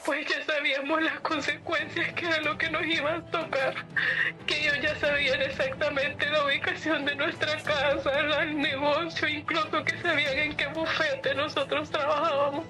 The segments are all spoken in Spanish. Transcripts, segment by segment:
pues ya sabíamos las consecuencias, que era lo que nos iba a tocar, que ellos ya sabían exactamente la ubicación de nuestra casa, el negocio, incluso que sabían en qué bufete nosotros trabajábamos.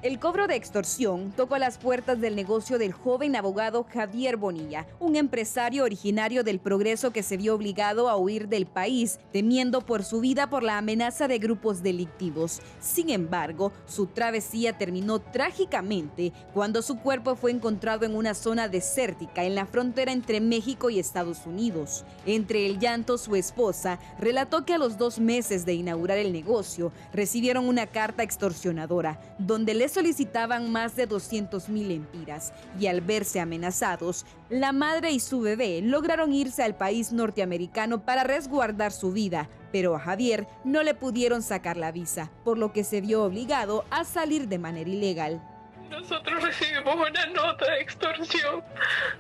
El cobro de extorsión tocó las puertas del negocio del joven abogado Javier Bonilla, un empresario originario del Progreso que se vio obligado a huir del país, temiendo por su vida por la amenaza de grupos delictivos. Sin embargo, su travesía terminó trágicamente cuando su cuerpo fue encontrado en una zona desértica en la frontera entre México y Estados Unidos. Entre el llanto, su esposa relató que a los 2 meses de inaugurar el negocio, recibieron una carta extorsionadora, donde les solicitaban más de 200,000 lempiras, y al verse amenazados, la madre y su bebé lograron irse al país norteamericano para resguardar su vida, pero a Javier no le pudieron sacar la visa, por lo que se vio obligado a salir de manera ilegal. Nosotros recibimos una nota de extorsión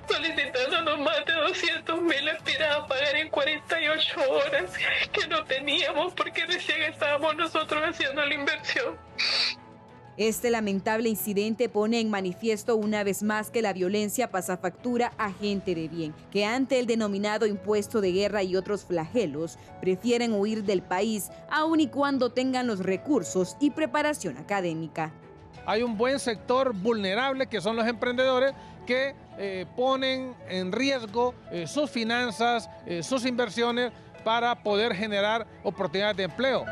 solicitándonos más de 200,000 lempiras a pagar en 48 horas, que no teníamos porque recién estábamos nosotros haciendo la inversión. Este lamentable incidente pone en manifiesto una vez más que la violencia pasa factura a gente de bien, que ante el denominado impuesto de guerra y otros flagelos, prefieren huir del país, aun y cuando tengan los recursos y preparación académica. Hay un buen sector vulnerable que son los emprendedores que ponen en riesgo sus finanzas, sus inversiones para poder generar oportunidades de empleo.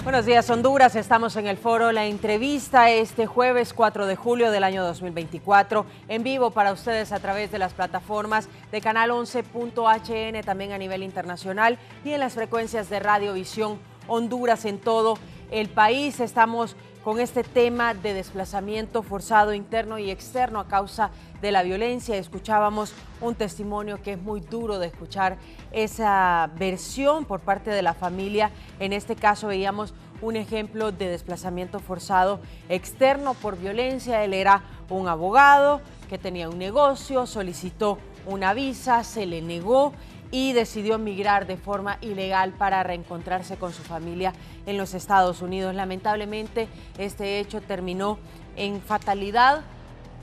Buenos días, Honduras. Estamos en el foro La Entrevista este jueves 4 de julio del año 2024, en vivo para ustedes a través de las plataformas de Canal 11.hn, también a nivel internacional, y en las frecuencias de Radiovisión Honduras en todo el país. Estamos con este tema de desplazamiento forzado interno y externo a causa de la violencia. Escuchábamos un testimonio que es muy duro de escuchar, esa versión por parte de la familia. En este caso veíamos un ejemplo de desplazamiento forzado externo por violencia. Él era un abogado que tenía un negocio, solicitó una visa, se le negó y decidió migrar de forma ilegal para reencontrarse con su familia en los Estados Unidos. Lamentablemente, este hecho terminó en fatalidad.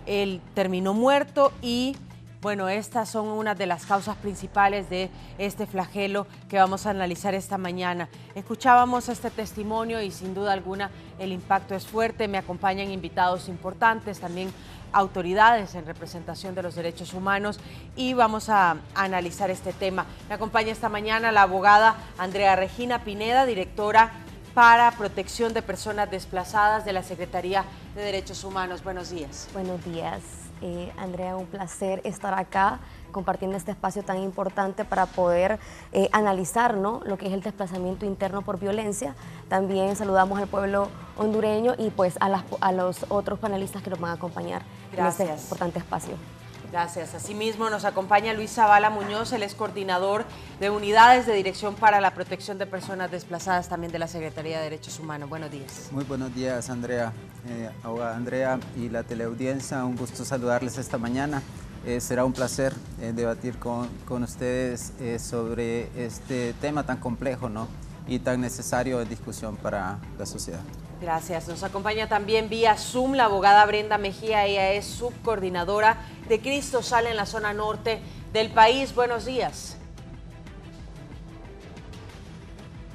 Él terminó muerto y, bueno, estas son unas de las causas principales de este flagelo que vamos a analizar esta mañana. Escuchábamos este testimonio y sin duda alguna el impacto es fuerte. Me acompañan invitados importantes, también autoridades en representación de los derechos humanos, y vamos a analizar este tema. Me acompaña esta mañana la abogada Andrea Regina Pineda, directora para Protección de Personas Desplazadas de la Secretaría de Derechos Humanos. Buenos días. Buenos días, Andrea, un placer estar acá compartiendo este espacio tan importante para poder analizar, ¿no?, lo que es el desplazamiento interno por violencia. También saludamos al pueblo hondureño y pues a los otros panelistas que nos van a acompañar en este importante espacio. Gracias. Asimismo nos acompaña Luis Zavala Muñoz, él es coordinador de unidades de dirección para la protección de personas desplazadas también de la Secretaría de Derechos Humanos. Buenos días. Muy buenos días, Andrea. Abogada Andrea y la teleaudiencia, un gusto saludarles esta mañana. Será un placer debatir con ustedes sobre este tema tan complejo, ¿no?, y tan necesario de discusión para la sociedad. Gracias. Nos acompaña también vía Zoom la abogada Brenda Mejía. Ella es subcoordinadora de Cristo Sale en la zona norte del país. Buenos días.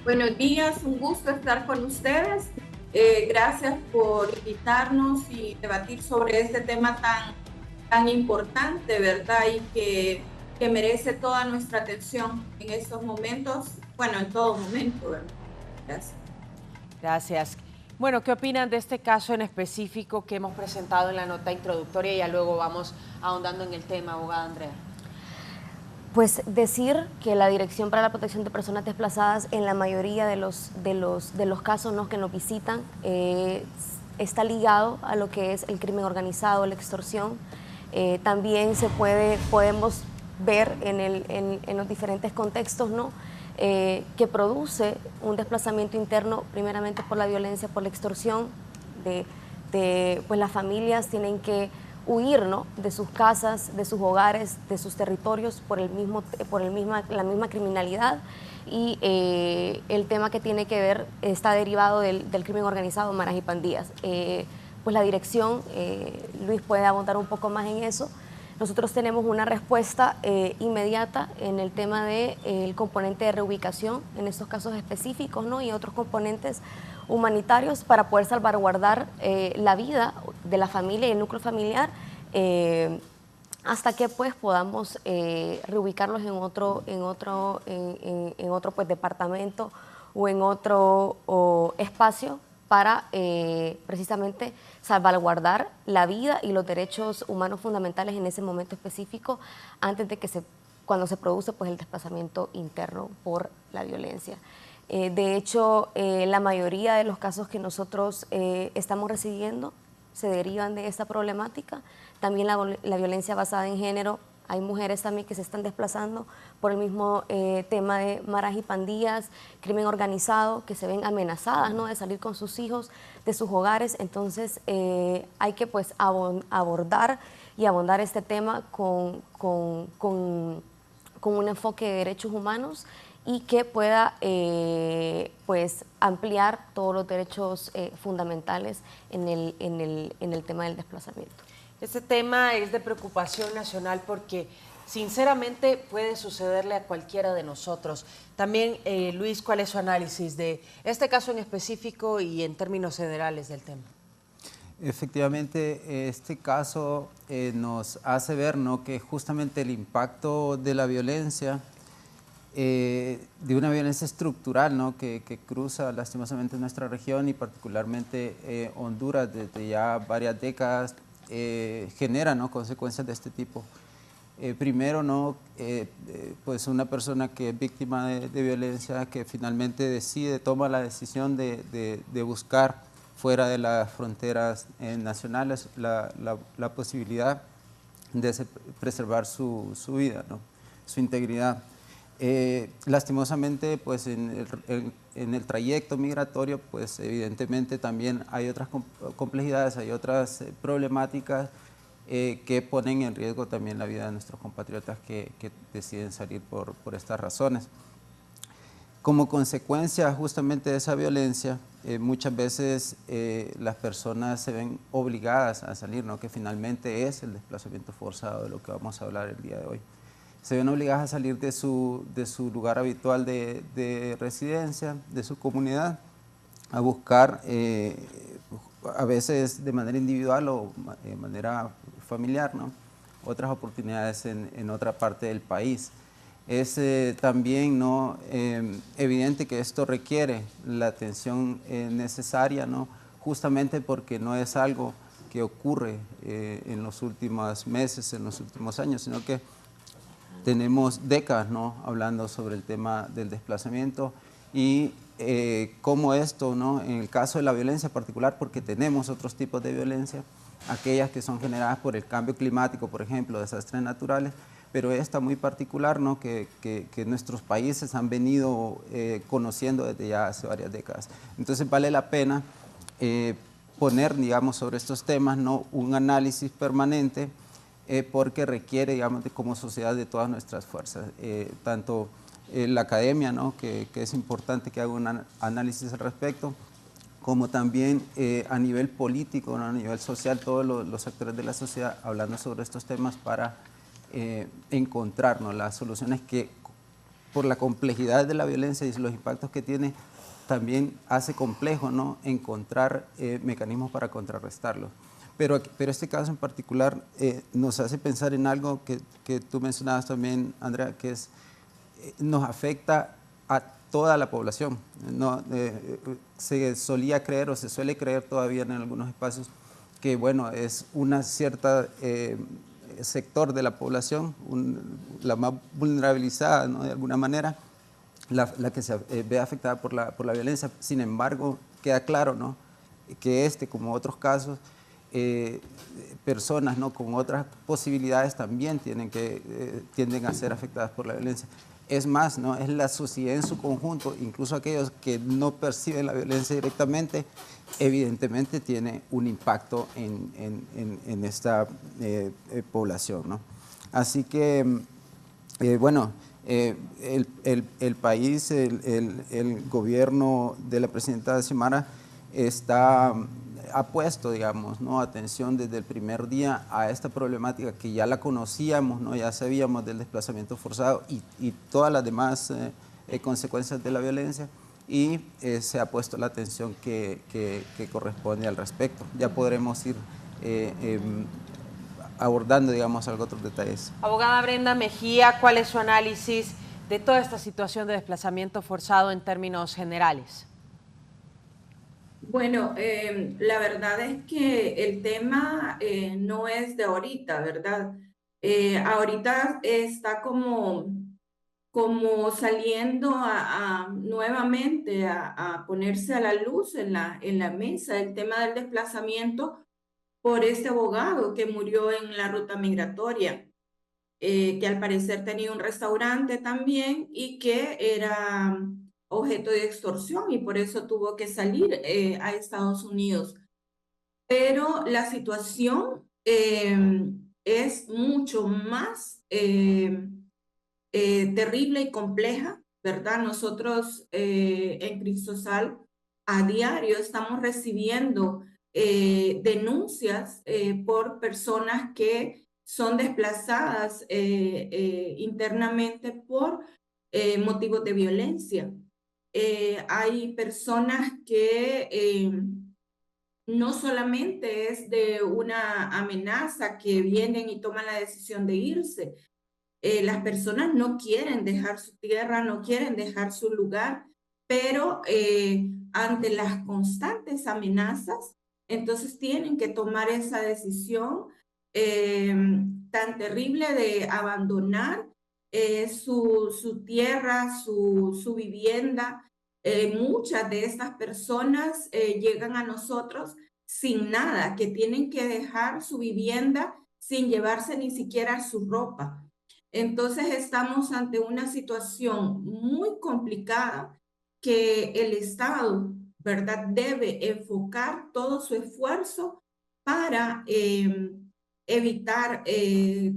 Buenos días, un gusto estar con ustedes. Gracias por invitarnos y debatir sobre este tema tan importante, ¿verdad? Y que merece toda nuestra atención en estos momentos, bueno, en todo momento, ¿verdad? Gracias. Gracias. Bueno, ¿qué opinan de este caso en específico que hemos presentado en la nota introductoria? Y ya luego vamos ahondando en el tema, abogada Andrea. Pues decir que la Dirección para la Protección de Personas Desplazadas en la mayoría de los casos, ¿no?, que nos visitan está ligado a lo que es el crimen organizado, la extorsión. También podemos ver en los diferentes contextos, ¿no?, que produce un desplazamiento interno, primeramente por la violencia, por la extorsión, pues las familias tienen que huir, ¿no?, de sus casas, de sus hogares, de sus territorios por la misma criminalidad, y el tema que tiene que ver está derivado del crimen organizado, maras y pandillas. Pues la dirección, Luis puede abundar un poco más en eso. Nosotros tenemos una respuesta inmediata en el tema del componente de reubicación, en estos casos específicos, ¿no?, y otros componentes humanitarios para poder salvaguardar la vida de la familia y el núcleo familiar, hasta que pues podamos reubicarlos en otro pues departamento o en otro espacio para precisamente salvaguardar la vida y los derechos humanos fundamentales en ese momento específico, antes de que cuando se produce pues el desplazamiento interno por la violencia. De hecho, la mayoría de los casos que nosotros estamos recibiendo se derivan de esta problemática. También la violencia basada en género. Hay mujeres también que se están desplazando por el mismo tema de maras y pandillas, crimen organizado, que se ven amenazadas, ¿no?, de salir con sus hijos de sus hogares. Entonces hay que pues abordar y abondar este tema con un enfoque de derechos humanos, y que pueda pues ampliar todos los derechos fundamentales en el tema del desplazamiento. Este tema es de preocupación nacional porque sinceramente puede sucederle a cualquiera de nosotros. También, Luis, ¿cuál es su análisis de este caso en específico y en términos generales del tema? Efectivamente, este caso nos hace ver, ¿no?, que justamente el impacto de la violencia, de una violencia estructural, ¿no?, que cruza lastimosamente nuestra región y particularmente Honduras desde ya varias décadas, genera, ¿no?, consecuencias de este tipo. Primero, ¿no?, pues una persona que es víctima de violencia, que finalmente toma la decisión de buscar fuera de las fronteras nacionales la posibilidad de preservar su vida, ¿no?, su integridad. Lastimosamente, pues en el trayecto migratorio, pues evidentemente también hay otras complejidades, hay otras problemáticas que ponen en riesgo también la vida de nuestros compatriotas que deciden salir por estas razones. Como consecuencia justamente de esa violencia, muchas veces las personas se ven obligadas a salir, ¿no?, que finalmente es el desplazamiento forzado de lo que vamos a hablar el día de hoy. Se ven obligadas a salir de su lugar habitual de residencia, de su comunidad, a buscar, a veces de manera individual o de manera familiar, ¿no?, otras oportunidades en otra parte del país. Es también, ¿no?, evidente que esto requiere la atención necesaria, ¿no?, justamente porque no es algo que ocurre en los últimos meses, en los últimos años, sino que tenemos décadas, ¿no?, hablando sobre el tema del desplazamiento y cómo esto, ¿no?, en el caso de la violencia particular, porque tenemos otros tipos de violencia, aquellas que son generadas por el cambio climático, por ejemplo, desastres naturales, pero esta muy particular, ¿no?, que nuestros países han venido conociendo desde ya hace varias décadas. Entonces vale la pena poner, digamos, sobre estos temas, ¿no?, un análisis permanente, porque requiere, digamos, como sociedad de todas nuestras fuerzas, tanto la academia, ¿no?, que es importante que haga un análisis al respecto, como también a nivel político, ¿no?, a nivel social, todos los actores de la sociedad hablando sobre estos temas para encontrar, ¿no?, las soluciones que, por la complejidad de la violencia y los impactos que tiene, también hace complejo, ¿no?, encontrar mecanismos para contrarrestarlos. Pero este caso en particular nos hace pensar en algo que tú mencionabas también, Andrea, que nos afecta a toda la población, ¿no? Se solía creer o se suele creer todavía en algunos espacios que, bueno, es una cierta sector de la población, la más vulnerabilizada, ¿no?, de alguna manera, la que se ve afectada por la violencia. Sin embargo, queda claro, ¿no?, que como otros casos, personas, ¿no?, con otras posibilidades también tienden a ser afectadas por la violencia. Es más, ¿no? Es la sociedad en su conjunto, incluso aquellos que no perciben la violencia directamente, evidentemente tiene un impacto en esta población, ¿no? Así que, bueno, el país, el gobierno de la presidenta Xiomara ha puesto, digamos, ¿no?, atención desde el primer día a esta problemática que ya la conocíamos, ¿no? Ya sabíamos del desplazamiento forzado y todas las demás consecuencias de la violencia, y se ha puesto la atención que corresponde al respecto. Ya podremos ir abordando, digamos, algunos otros detalles. Abogada Brenda Mejía, ¿cuál es su análisis de toda esta situación de desplazamiento forzado en términos generales? Bueno, la verdad es que el tema no es de ahorita, ¿verdad? Ahorita está como saliendo nuevamente a ponerse a la luz en la mesa el tema del desplazamiento por este abogado que murió en la ruta migratoria, que al parecer tenía un restaurante también y que era objeto de extorsión y por eso tuvo que salir a Estados Unidos. Pero la situación es mucho más terrible y compleja, ¿verdad? Nosotros en Cristosal a diario estamos recibiendo denuncias por personas que son desplazadas internamente por motivos de violencia. Hay personas que no solamente es de una amenaza que vienen y toman la decisión de irse. Las personas no quieren dejar su tierra, no quieren dejar su lugar, pero ante las constantes amenazas, entonces tienen que tomar esa decisión tan terrible de abandonar su tierra, su vivienda. Muchas de estas personas llegan a nosotros sin nada, que tienen que dejar su vivienda sin llevarse ni siquiera su ropa. Entonces estamos ante una situación muy complicada que el Estado, ¿verdad?, debe enfocar todo su esfuerzo para evitar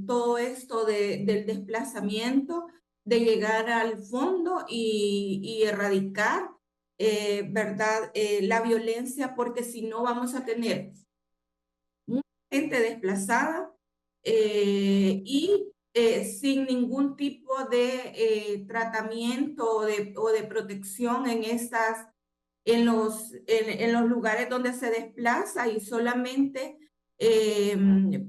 todo esto del desplazamiento, de llegar al fondo y erradicar, ¿verdad?, la violencia, porque si no vamos a tener mucha gente desplazada y sin ningún tipo de tratamiento o de protección en los lugares donde se desplaza, y solamente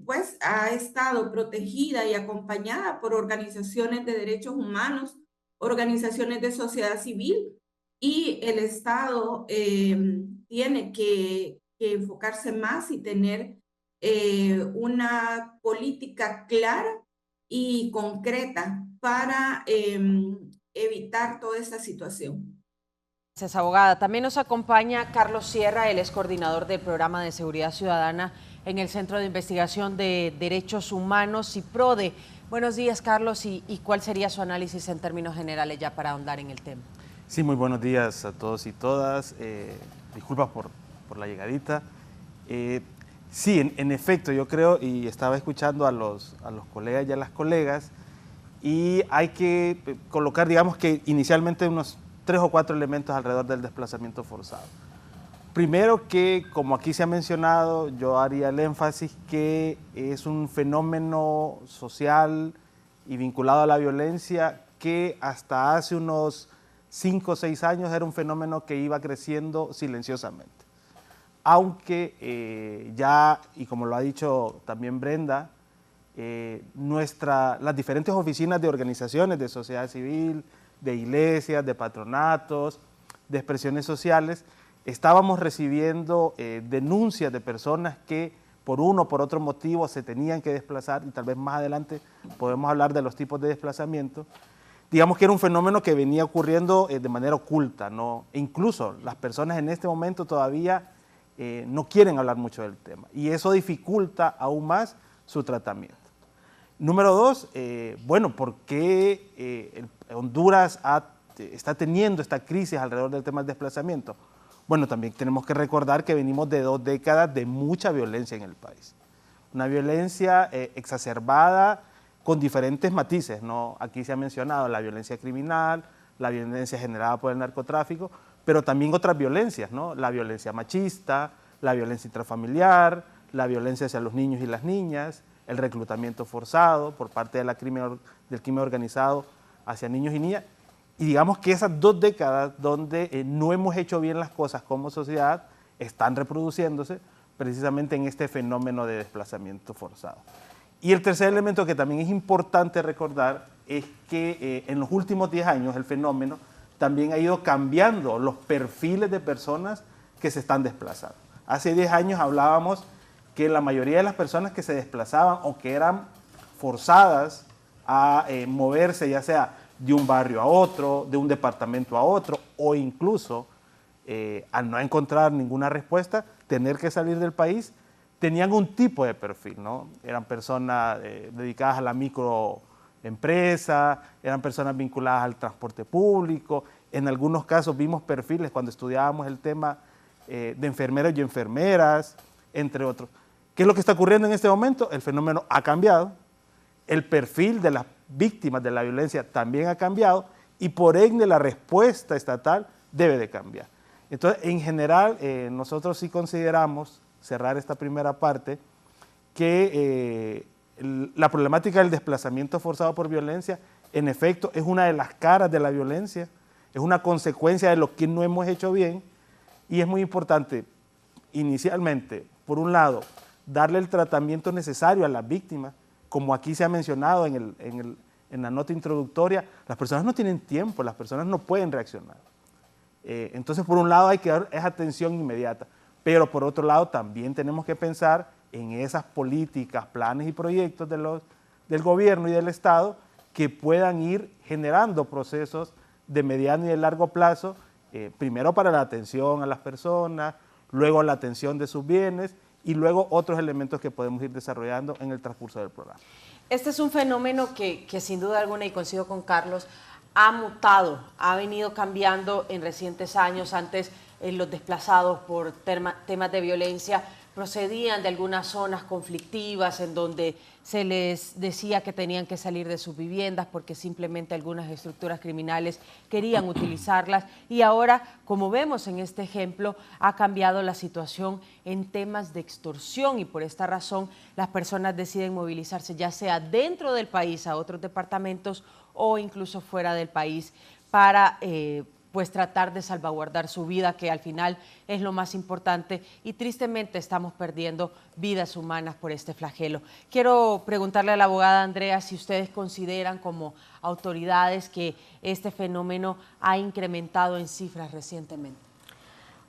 pues ha estado protegida y acompañada por organizaciones de derechos humanos, organizaciones de sociedad civil, y el Estado tiene que enfocarse más y tener una política clara y concreta para evitar toda esa situación. Gracias, abogada. También nos acompaña Carlos Sierra, él es coordinador del Programa de Seguridad Ciudadana en el Centro de Investigación de Derechos Humanos, CIPRODE. Buenos días, Carlos, y ¿cuál sería su análisis en términos generales ya para ahondar en el tema? Sí, muy buenos días a todos y todas. Disculpas por la llegadita. Sí, en efecto, yo creo, y estaba escuchando a los colegas y a las colegas, y hay que colocar, digamos que inicialmente unos 3 o 4 elementos alrededor del desplazamiento forzado. Primero, que como aquí se ha mencionado, yo haría el énfasis que es un fenómeno social y vinculado a la violencia que hasta hace unos 5 o 6 años era un fenómeno que iba creciendo silenciosamente. Aunque ya, y como lo ha dicho también Brenda, las diferentes oficinas de organizaciones de sociedad civil, de iglesias, de patronatos, de expresiones sociales, estábamos recibiendo denuncias de personas que por uno o por otro motivo se tenían que desplazar, y tal vez más adelante podemos hablar de los tipos de desplazamiento. Digamos que era un fenómeno que venía ocurriendo de manera oculta, ¿no? E incluso las personas en este momento todavía no quieren hablar mucho del tema, y eso dificulta aún más su tratamiento. Número dos, bueno, ¿por qué Honduras está teniendo esta crisis alrededor del tema del desplazamiento? Bueno, también tenemos que recordar que venimos de 2 décadas de mucha violencia en el país. Una violencia exacerbada con diferentes matices, ¿no? Aquí se ha mencionado la violencia criminal, la violencia generada por el narcotráfico, pero también otras violencias, ¿no? La violencia machista, la violencia intrafamiliar, la violencia hacia los niños y las niñas, el reclutamiento forzado por parte del crimen organizado hacia niños y niñas. Y digamos que esas 2 décadas donde no hemos hecho bien las cosas como sociedad están reproduciéndose precisamente en este fenómeno de desplazamiento forzado. Y el tercer elemento que también es importante recordar es que en los últimos 10 años el fenómeno también ha ido cambiando los perfiles de personas que se están desplazando. Hace 10 años hablábamos que la mayoría de las personas que se desplazaban o que eran forzadas a moverse, ya sea de un barrio a otro, de un departamento a otro, o incluso al no encontrar ninguna respuesta, tener que salir del país, tenían un tipo de perfil, ¿no? Eran personas dedicadas a la microempresa, eran personas vinculadas al transporte público, en algunos casos vimos perfiles cuando estudiábamos el tema de enfermeros y enfermeras, entre otros. ¿Qué es lo que está ocurriendo en este momento? El fenómeno ha cambiado, el perfil de las víctimas de la violencia también ha cambiado y por ende la respuesta estatal debe de cambiar. Entonces, en general, nosotros sí consideramos, cerrar esta primera parte, que la problemática del desplazamiento forzado por violencia, en efecto, es una de las caras de la violencia, es una consecuencia de lo que no hemos hecho bien y es muy importante, inicialmente, por un lado, darle el tratamiento necesario a las víctimas, como aquí se ha mencionado en la nota introductoria, las personas no tienen tiempo, las personas no pueden reaccionar. Entonces, por un lado hay que dar esa atención inmediata, pero por otro lado también tenemos que pensar en esas políticas, planes y proyectos del gobierno y del Estado que puedan ir generando procesos de mediano y de largo plazo, primero para la atención a las personas, luego la atención de sus bienes y luego otros elementos que podemos ir desarrollando en el transcurso del programa. Este es un fenómeno que sin duda alguna, y coincido con Carlos, ha mutado, ha venido cambiando en recientes años. Antes los desplazados por temas de violencia procedían de algunas zonas conflictivas en donde se les decía que tenían que salir de sus viviendas porque simplemente algunas estructuras criminales querían utilizarlas, y ahora, como vemos en este ejemplo, ha cambiado la situación en temas de extorsión y por esta razón las personas deciden movilizarse ya sea dentro del país a otros departamentos o incluso fuera del país para pues tratar de salvaguardar su vida, que al final es lo más importante, y tristemente estamos perdiendo vidas humanas por este flagelo. Quiero preguntarle a la abogada Andrea si ustedes consideran como autoridades que este fenómeno ha incrementado en cifras recientemente.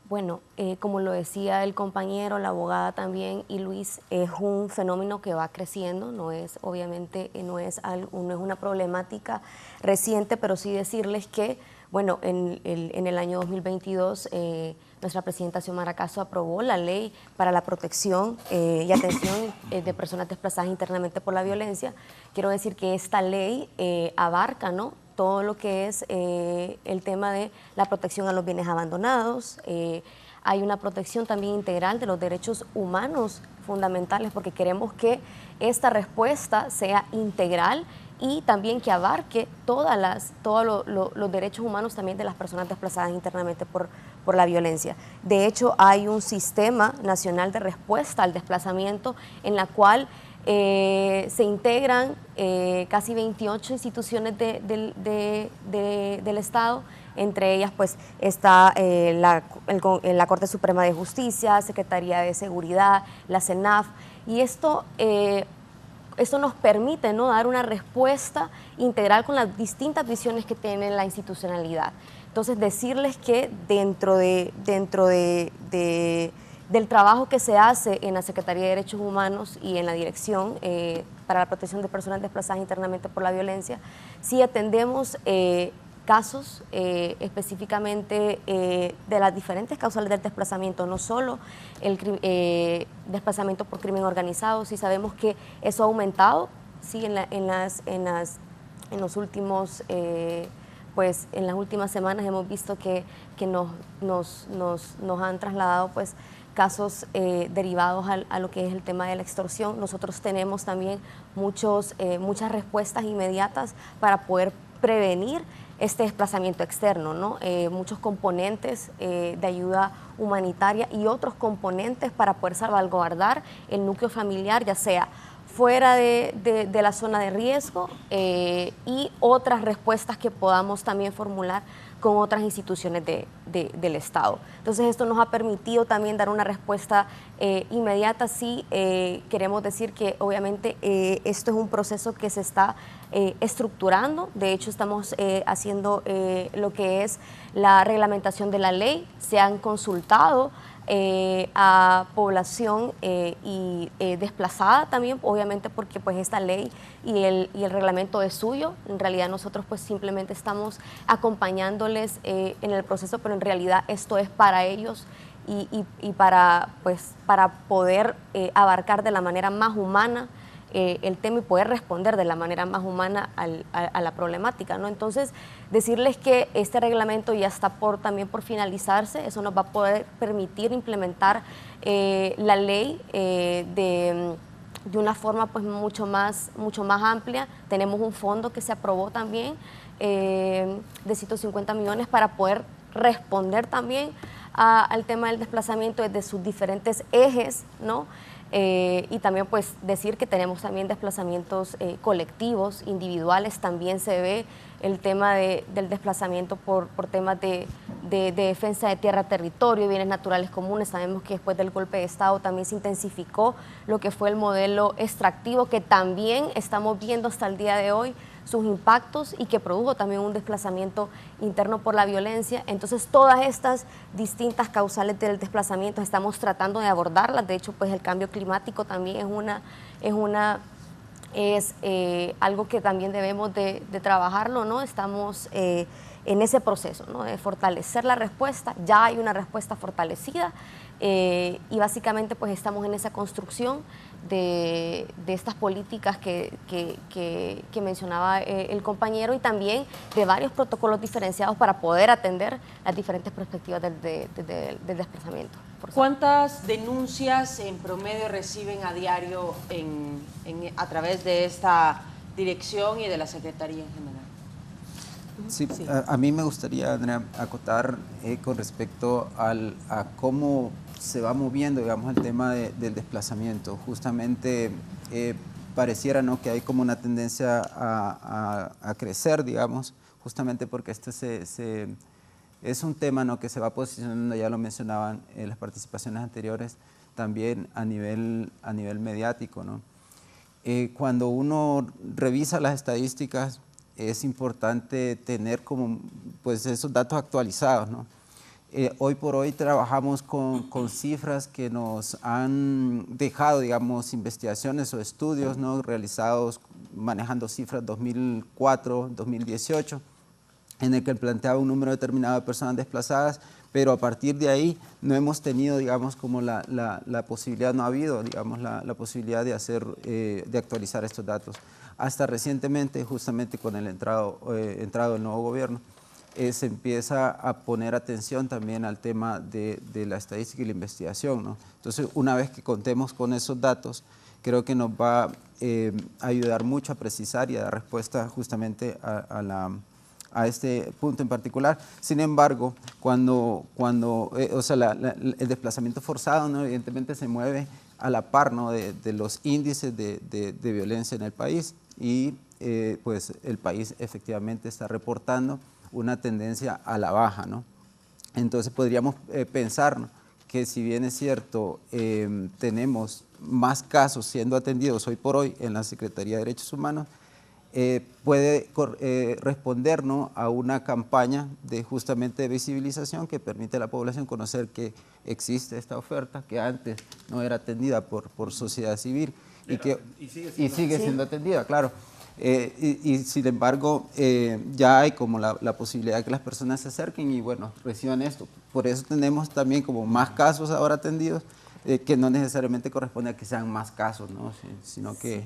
Bueno, como lo decía el compañero, la abogada también y Luis, es un fenómeno que va creciendo, no es obviamente no es una problemática reciente, pero sí decirles que, bueno, en el año 2022 nuestra presidenta Xiomara Castro aprobó la ley para la protección y atención de personas desplazadas internamente por la violencia. Quiero decir que esta ley abarca, ¿no?, todo lo que es el tema de la protección a los bienes abandonados. Hay una protección también integral de los derechos humanos fundamentales, porque queremos que esta respuesta sea integral y también que abarque todos los derechos humanos también de las personas desplazadas internamente por la violencia. De hecho, hay un sistema nacional de respuesta al desplazamiento en la cual se integran casi 28 instituciones del Estado. Entre ellas pues está la Corte Suprema de Justicia, Secretaría de Seguridad, la CENAF, y esto nos permite, ¿no?, dar una respuesta integral con las distintas visiones que tiene la institucionalidad. Entonces, decirles que dentro del trabajo que se hace en la Secretaría de Derechos Humanos y en la Dirección para la Protección de Personas Desplazadas Internamente por la Violencia, sí atendemos casos específicamente de las diferentes causales del desplazamiento, no solo el desplazamiento por crimen organizado. Sí sabemos que eso ha aumentado sí, en los últimos, pues en las últimas semanas hemos visto que nos han trasladado pues casos derivados a lo que es el tema de la extorsión. Nosotros tenemos también muchas respuestas inmediatas para poder prevenir este desplazamiento externo, ¿no? Muchos componentes de ayuda humanitaria y otros componentes para poder salvaguardar el núcleo familiar, ya sea fuera de la zona de riesgo y otras respuestas que podamos también formular con otras instituciones del Estado. Entonces esto nos ha permitido también dar una respuesta inmediata. Sí, queremos decir que obviamente esto es un proceso que se está estructurando. De hecho, estamos haciendo lo que es la reglamentación de la ley. Se han consultado a población y desplazada también, obviamente porque pues esta ley y el reglamento es suyo. En realidad nosotros pues simplemente estamos acompañándoles en el proceso, pero en realidad esto es para ellos y para poder abarcar de la manera más humana el tema y poder responder de la manera más humana a la problemática, ¿no? Entonces, decirles que este reglamento ya está también por finalizarse. Eso nos va a poder permitir implementar la ley de una forma pues mucho más amplia. Tenemos un fondo que se aprobó también de 150 millones para poder responder también al tema del desplazamiento desde sus diferentes ejes, ¿no? Y también pues decir que tenemos también desplazamientos colectivos, individuales. También se ve el tema del desplazamiento por temas de defensa de tierra, territorio y bienes naturales comunes. Sabemos que después del golpe de Estado también se intensificó lo que fue el modelo extractivo, que también estamos viendo hasta el día de hoy sus impactos y que produjo también un desplazamiento interno por la violencia. Entonces todas estas distintas causales del desplazamiento estamos tratando de abordarlas. De hecho pues el cambio climático también es algo que también debemos de trabajarlo, ¿no? Estamos en ese proceso, ¿no? De fortalecer la respuesta. Ya hay una respuesta fortalecida y básicamente pues estamos en esa construcción de estas políticas que mencionaba el compañero, y también de varios protocolos diferenciados para poder atender las diferentes perspectivas del desplazamiento. ¿Cuántas denuncias en promedio reciben a diario a través de esta dirección y de la Secretaría en general? Sí, sí. A mí me gustaría, Andrea, acotar con respecto a cómo se va moviendo, digamos, el tema del desplazamiento. Justamente pareciera, ¿no?, que hay como una tendencia a crecer, digamos, justamente porque esto es un tema, ¿no?, que se va posicionando, ya lo mencionaban en las participaciones anteriores, también a nivel mediático, ¿no? Cuando uno revisa las estadísticas, es importante tener como pues esos datos actualizados, ¿no? Hoy por hoy trabajamos con cifras que nos han dejado, digamos, investigaciones o estudios, ¿no?, realizados manejando cifras 2004, 2018, en el que planteaba un número determinado de personas desplazadas, pero a partir de ahí no hemos tenido, digamos, como la posibilidad, no ha habido, digamos, la posibilidad de actualizar estos datos. Hasta recientemente, justamente con el entrado del nuevo gobierno, se empieza a poner atención también al tema de la estadística y la investigación, ¿no? Entonces, una vez que contemos con esos datos, creo que nos va a ayudar mucho a precisar y a dar respuesta justamente a este punto en particular. Sin embargo, cuando el desplazamiento forzado, ¿no?, evidentemente se mueve a la par, ¿no?, de los índices de violencia en el país, y pues el país efectivamente está reportando una tendencia a la baja, ¿no? Entonces podríamos pensar, ¿no?, que si bien es cierto, tenemos más casos siendo atendidos hoy por hoy en la Secretaría de Derechos Humanos, puede responder, ¿no?, a una campaña justamente de visibilización que permite a la población conocer que existe esta oferta que antes no era atendida por sociedad civil y sigue siendo atendida, claro. Y sin embargo, ya hay como la posibilidad de que las personas se acerquen y bueno, reciban esto. Por eso tenemos también como más casos ahora atendidos, que no necesariamente corresponde a que sean más casos, ¿no?, sino que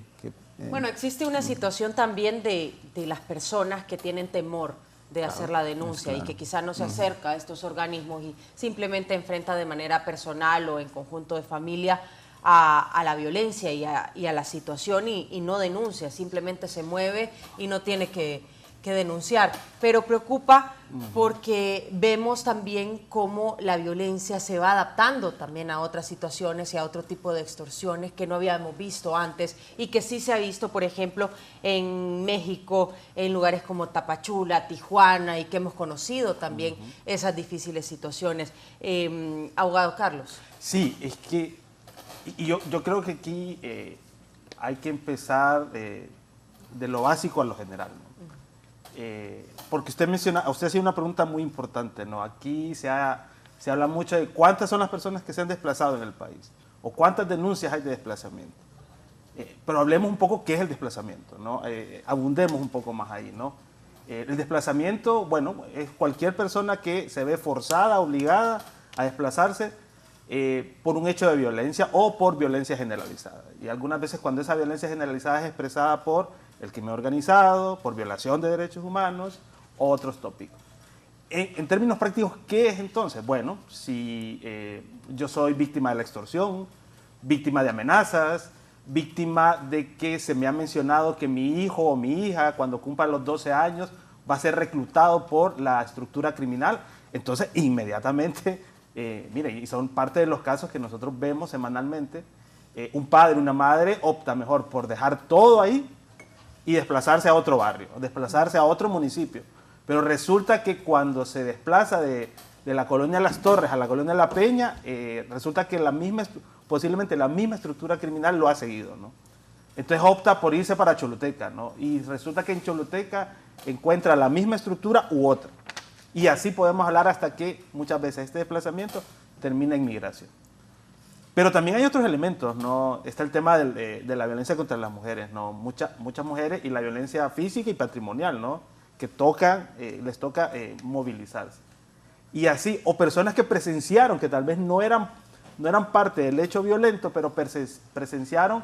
Bueno, existe una situación también de las personas que tienen temor de hacer la denuncia y que quizás no se acerca a estos organismos y simplemente enfrenta de manera personal o en conjunto de familia a la violencia y a la situación y no denuncia, simplemente se mueve y no tiene que denunciar. Pero preocupa porque vemos también cómo la violencia se va adaptando también a otras situaciones y a otro tipo de extorsiones que no habíamos visto antes y que sí se ha visto, por ejemplo, en México, en lugares como Tapachula, Tijuana, y que hemos conocido también esas difíciles situaciones. Abogado Carlos. Sí, es que yo creo que aquí hay que empezar de lo básico a lo general, ¿no? Porque usted hacía una pregunta muy importante, ¿no? Aquí se habla mucho de cuántas son las personas que se han desplazado en el país o cuántas denuncias hay de desplazamiento. Pero hablemos un poco qué es el desplazamiento, ¿no? Abundemos un poco más ahí, ¿no? El desplazamiento, bueno, es cualquier persona que se ve forzada, obligada a desplazarse por un hecho de violencia o por violencia generalizada. Y algunas veces cuando esa violencia generalizada es expresada por el crimen organizado, por violación de derechos humanos, o otros tópicos. En términos prácticos, ¿qué es entonces? Bueno, si yo soy víctima de la extorsión, víctima de amenazas, víctima de que se me ha mencionado que mi hijo o mi hija, cuando cumpla los 12 años, va a ser reclutado por la estructura criminal, entonces inmediatamente, miren, y son parte de los casos que nosotros vemos semanalmente, un padre, una madre opta mejor por dejar todo ahí y desplazarse a otro barrio, desplazarse a otro municipio. Pero resulta que cuando se desplaza de la colonia Las Torres a la colonia La Peña, resulta que posiblemente la misma estructura criminal lo ha seguido, ¿no? Entonces opta por irse para Choluteca, ¿no? Y resulta que en Choluteca encuentra la misma estructura u otra. Y así podemos hablar hasta que muchas veces este desplazamiento termina en migración. Pero también hay otros elementos, ¿no? Está el tema de la violencia contra las mujeres, ¿no? Muchas mujeres y la violencia física y patrimonial, ¿no? Que les toca movilizarse. Y así, o personas que presenciaron, que tal vez no eran parte del hecho violento, pero presenciaron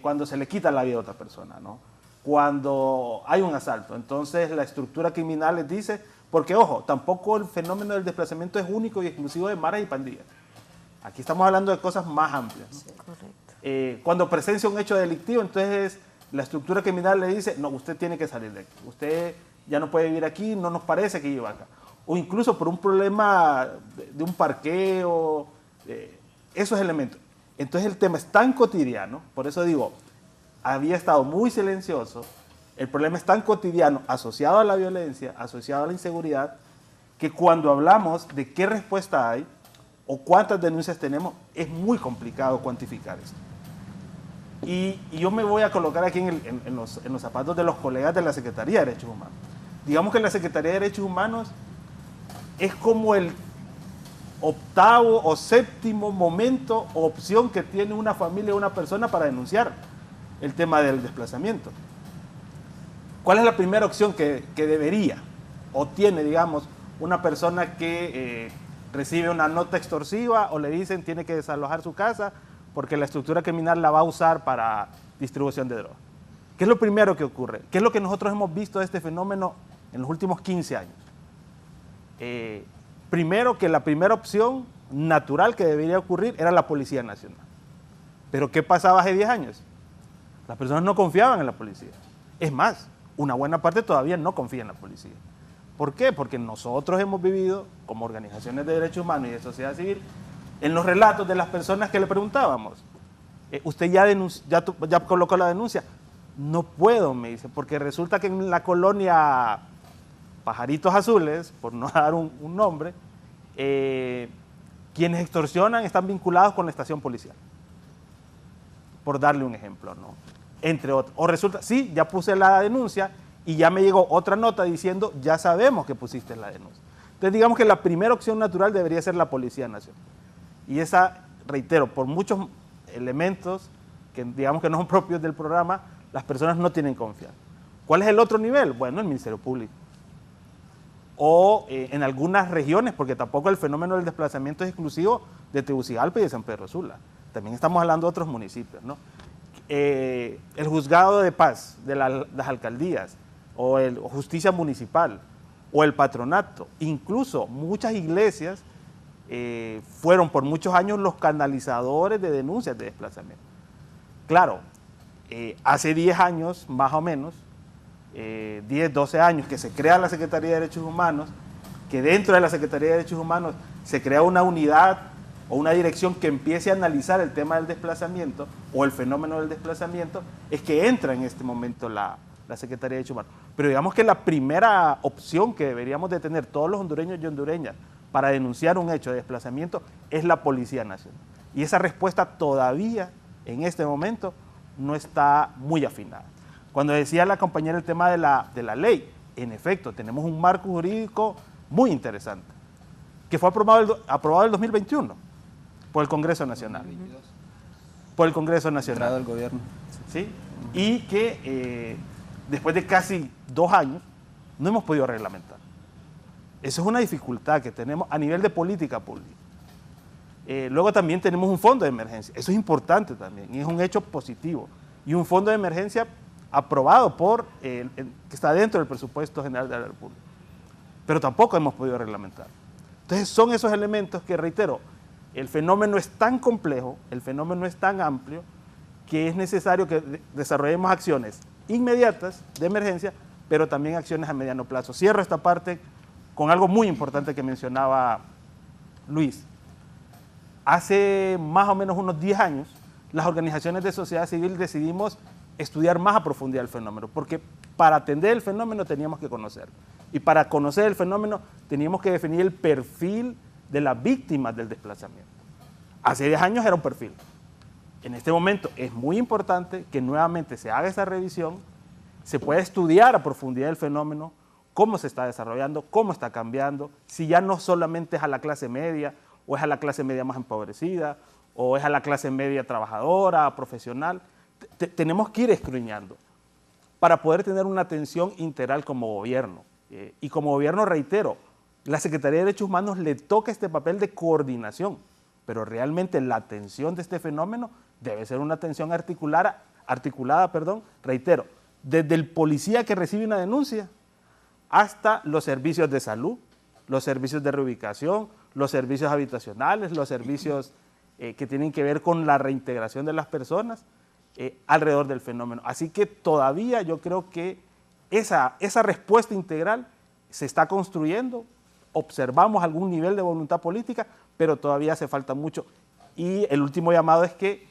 cuando se le quita la vida a otra persona, ¿no? Cuando hay un asalto. Entonces la estructura criminal les dice, porque ojo, tampoco el fenómeno del desplazamiento es único y exclusivo de maras y pandillas. Aquí estamos hablando de cosas más amplias, ¿no? Sí, correcto. Cuando presencia un hecho delictivo, entonces la estructura criminal le dice, no, usted tiene que salir de aquí, usted ya no puede vivir aquí, no nos parece que viva acá. O incluso por un problema de un parqueo, esos elementos. Entonces el tema es tan cotidiano, por eso digo, había estado muy silencioso, el problema es tan cotidiano, asociado a la violencia, asociado a la inseguridad, que cuando hablamos de qué respuesta hay, o cuántas denuncias tenemos, es muy complicado cuantificar esto. Y yo me voy a colocar aquí en los zapatos de los colegas de la Secretaría de Derechos Humanos. Digamos que la Secretaría de Derechos Humanos es como el octavo o séptimo momento o opción que tiene una familia o una persona para denunciar el tema del desplazamiento. ¿Cuál es la primera opción que debería o tiene, digamos, una persona que recibe una nota extorsiva o le dicen tiene que desalojar su casa porque la estructura criminal la va a usar para distribución de drogas? ¿Qué es lo primero que ocurre? ¿Qué es lo que nosotros hemos visto de este fenómeno en los últimos 15 años? Primero, que la primera opción natural que debería ocurrir era la Policía Nacional. ¿Pero qué pasaba hace 10 años? Las personas no confiaban en la policía. Es más, una buena parte todavía no confía en la policía. ¿Por qué? Porque nosotros hemos vivido, como organizaciones de derechos humanos y de sociedad civil, en los relatos de las personas que le preguntábamos, ¿usted ya colocó la denuncia? No puedo, me dice, porque resulta que en la colonia Pajaritos Azules, por no dar un nombre, quienes extorsionan están vinculados con la estación policial. Por darle un ejemplo, ¿no? Entre otros. O resulta, sí, ya puse la denuncia y ya me llegó otra nota diciendo, ya sabemos que pusiste la denuncia. Entonces digamos que la primera opción natural debería ser la Policía Nacional. Y esa, reitero, por muchos elementos que digamos que no son propios del programa, las personas no tienen confianza. ¿Cuál es el otro nivel? Bueno, el Ministerio Público. O en algunas regiones, porque tampoco el fenómeno del desplazamiento es exclusivo de Tegucigalpa y de San Pedro Sula. También estamos hablando de otros municipios, ¿no? el juzgado de paz de las alcaldías o justicia municipal o el patronato, incluso muchas iglesias fueron por muchos años los canalizadores de denuncias de desplazamiento. Claro, hace 10 años más o menos, 10, 12 años que se crea la Secretaría de Derechos Humanos, que dentro de la Secretaría de Derechos Humanos se crea una unidad o una dirección que empiece a analizar el tema del desplazamiento o el fenómeno del desplazamiento, es que entra en este momento la Secretaría de Derechos Humanos. Pero digamos que la primera opción que deberíamos de tener todos los hondureños y hondureñas para denunciar un hecho de desplazamiento es la Policía Nacional. Y esa respuesta todavía en este momento no está muy afinada. Cuando decía la compañera el tema de la ley, en efecto, tenemos un marco jurídico muy interesante, que fue aprobado el 2021 por el Congreso Nacional. 2022. Por el Congreso Nacional. Del gobierno. ¿Sí? Y que después de casi 2 años no hemos podido reglamentar. Eso es una dificultad que tenemos a nivel de política pública. Luego también tenemos un fondo de emergencia. Eso es importante también y es un hecho positivo. Y un fondo de emergencia aprobado que está dentro del presupuesto general de la República. Pero tampoco hemos podido reglamentar. Entonces son esos elementos que, reitero, el fenómeno es tan complejo, el fenómeno es tan amplio, que es necesario que desarrollemos acciones inmediatas de emergencia, pero también acciones a mediano plazo. Cierro esta parte con algo muy importante que mencionaba Luis. Hace más o menos unos 10 años, las organizaciones de sociedad civil decidimos estudiar más a profundidad el fenómeno, porque para atender el fenómeno teníamos que conocerlo. Y para conocer el fenómeno teníamos que definir el perfil de las víctimas del desplazamiento. Hace 10 años era un perfil. En este momento es muy importante que nuevamente se haga esa revisión, se pueda estudiar a profundidad el fenómeno, cómo se está desarrollando, cómo está cambiando, si ya no solamente es a la clase media, o es a la clase media más empobrecida, o es a la clase media trabajadora, profesional. Tenemos que ir escruñando para poder tener una atención integral como gobierno. Y como gobierno, reitero, la Secretaría de Derechos Humanos le toca este papel de coordinación, pero realmente la atención de este fenómeno debe ser una atención articulada, reitero, desde el policía que recibe una denuncia hasta los servicios de salud, los servicios de reubicación, los servicios habitacionales, los servicios que tienen que ver con la reintegración de las personas alrededor del fenómeno. Así que todavía yo creo que esa respuesta integral se está construyendo, observamos algún nivel de voluntad política, pero todavía hace falta mucho. Y el último llamado es que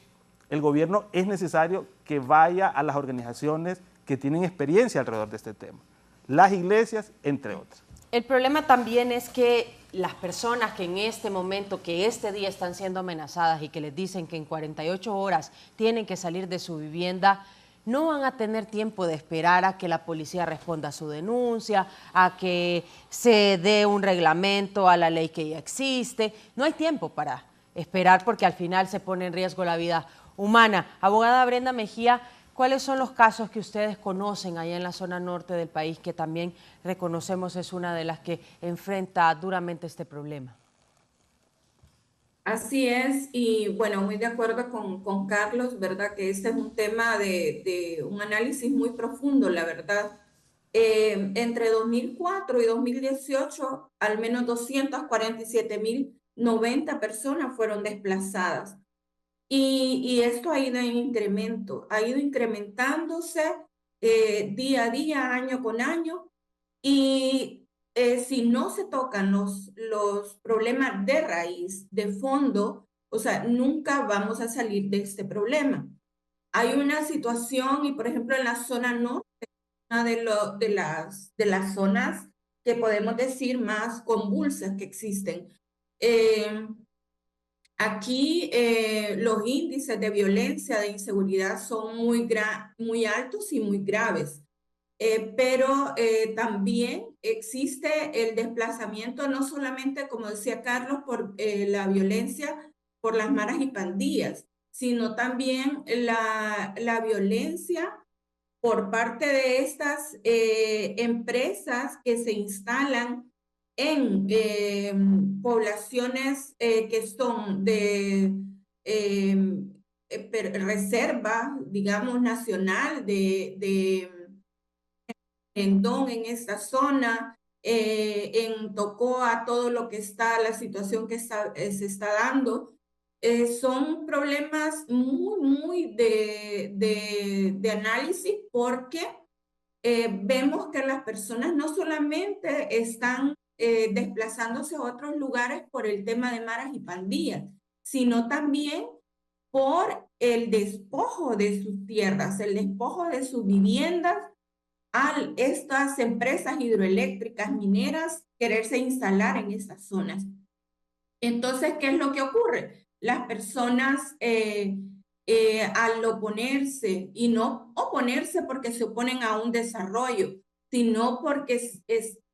el gobierno es necesario que vaya a las organizaciones que tienen experiencia alrededor de este tema, las iglesias, entre otras. El problema también es que las personas que en este momento, que este día están siendo amenazadas y que les dicen que en 48 horas tienen que salir de su vivienda, no van a tener tiempo de esperar a que la policía responda a su denuncia, a que se dé un reglamento a la ley que ya existe. No hay tiempo para esperar porque al final se pone en riesgo la vida humana. Abogada Brenda Mejía, ¿cuáles son los casos que ustedes conocen allá en la zona norte del país que también reconocemos es una de las que enfrenta duramente este problema? Así es, y bueno, muy de acuerdo con Carlos, ¿verdad? Que este es un tema de un análisis muy profundo, la verdad. Entre 2004 y 2018, al menos 247.090 personas fueron desplazadas. Y esto ha ido en incremento, ha ido incrementándose día a día, año con año, y si no se tocan los problemas de raíz, de fondo, o sea, nunca vamos a salir de este problema. Hay una situación, y por ejemplo en la zona norte, una de las zonas que podemos decir más convulsas que existen. Aquí los índices de violencia, de inseguridad son muy altos y muy graves. Pero también existe el desplazamiento, no solamente, como decía Carlos, por la violencia por las maras y pandillas, sino también la violencia por parte de estas empresas que se instalan en poblaciones que son reserva, digamos, nacional de Rendón en esta zona, en Tocoa, todo lo que está, la situación que se está dando. Son problemas muy de análisis porque vemos que las personas no solamente están desplazándose a otros lugares por el tema de maras y pandillas, sino también por el despojo de sus tierras, el despojo de sus viviendas a estas empresas hidroeléctricas mineras quererse instalar en estas zonas. Entonces, ¿qué es lo que ocurre? Las personas al oponerse, y no oponerse porque se oponen a un desarrollo, sino porque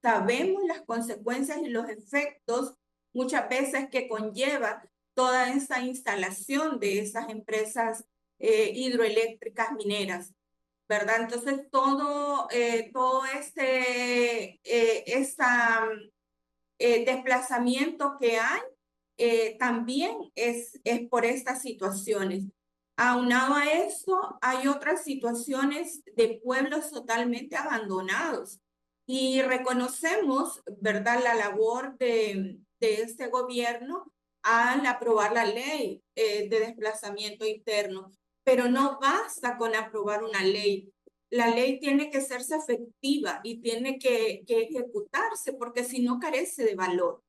sabemos las consecuencias y los efectos muchas veces que conlleva toda esa instalación de esas empresas hidroeléctricas mineras, ¿verdad? Entonces, todo desplazamiento que hay también es por estas situaciones. Aunado a eso, hay otras situaciones de pueblos totalmente abandonados y reconocemos, ¿verdad?, la labor de este gobierno al aprobar la ley de desplazamiento interno, pero no basta con aprobar una ley. La ley tiene que hacerse efectiva y tiene que ejecutarse porque si no carece de valor.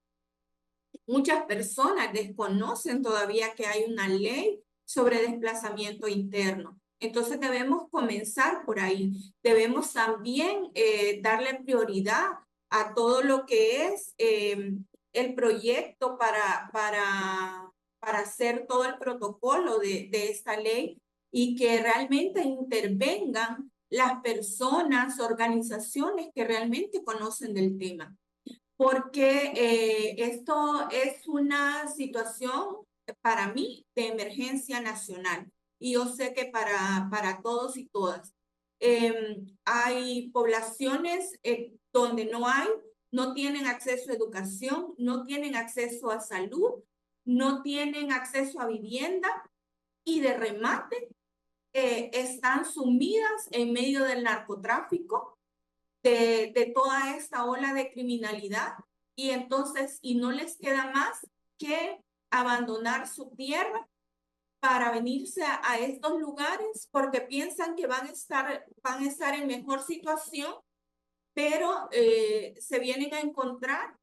Muchas personas desconocen todavía que hay una ley sobre desplazamiento interno. Entonces debemos comenzar por ahí. Debemos también darle prioridad a todo lo que es el proyecto para hacer todo el protocolo de esta ley y que realmente intervengan las personas, organizaciones que realmente conocen del tema. Porque esto es una situación para mí de emergencia nacional y yo sé que para todos y todas. Hay poblaciones donde no tienen acceso a educación, no tienen acceso a salud, no tienen acceso a vivienda y de remate están sumidas en medio del narcotráfico, de toda esta ola de criminalidad y entonces no les queda más que abandonar su tierra para venirse a estos lugares porque piensan que van a estar en mejor situación, pero se vienen a encontrar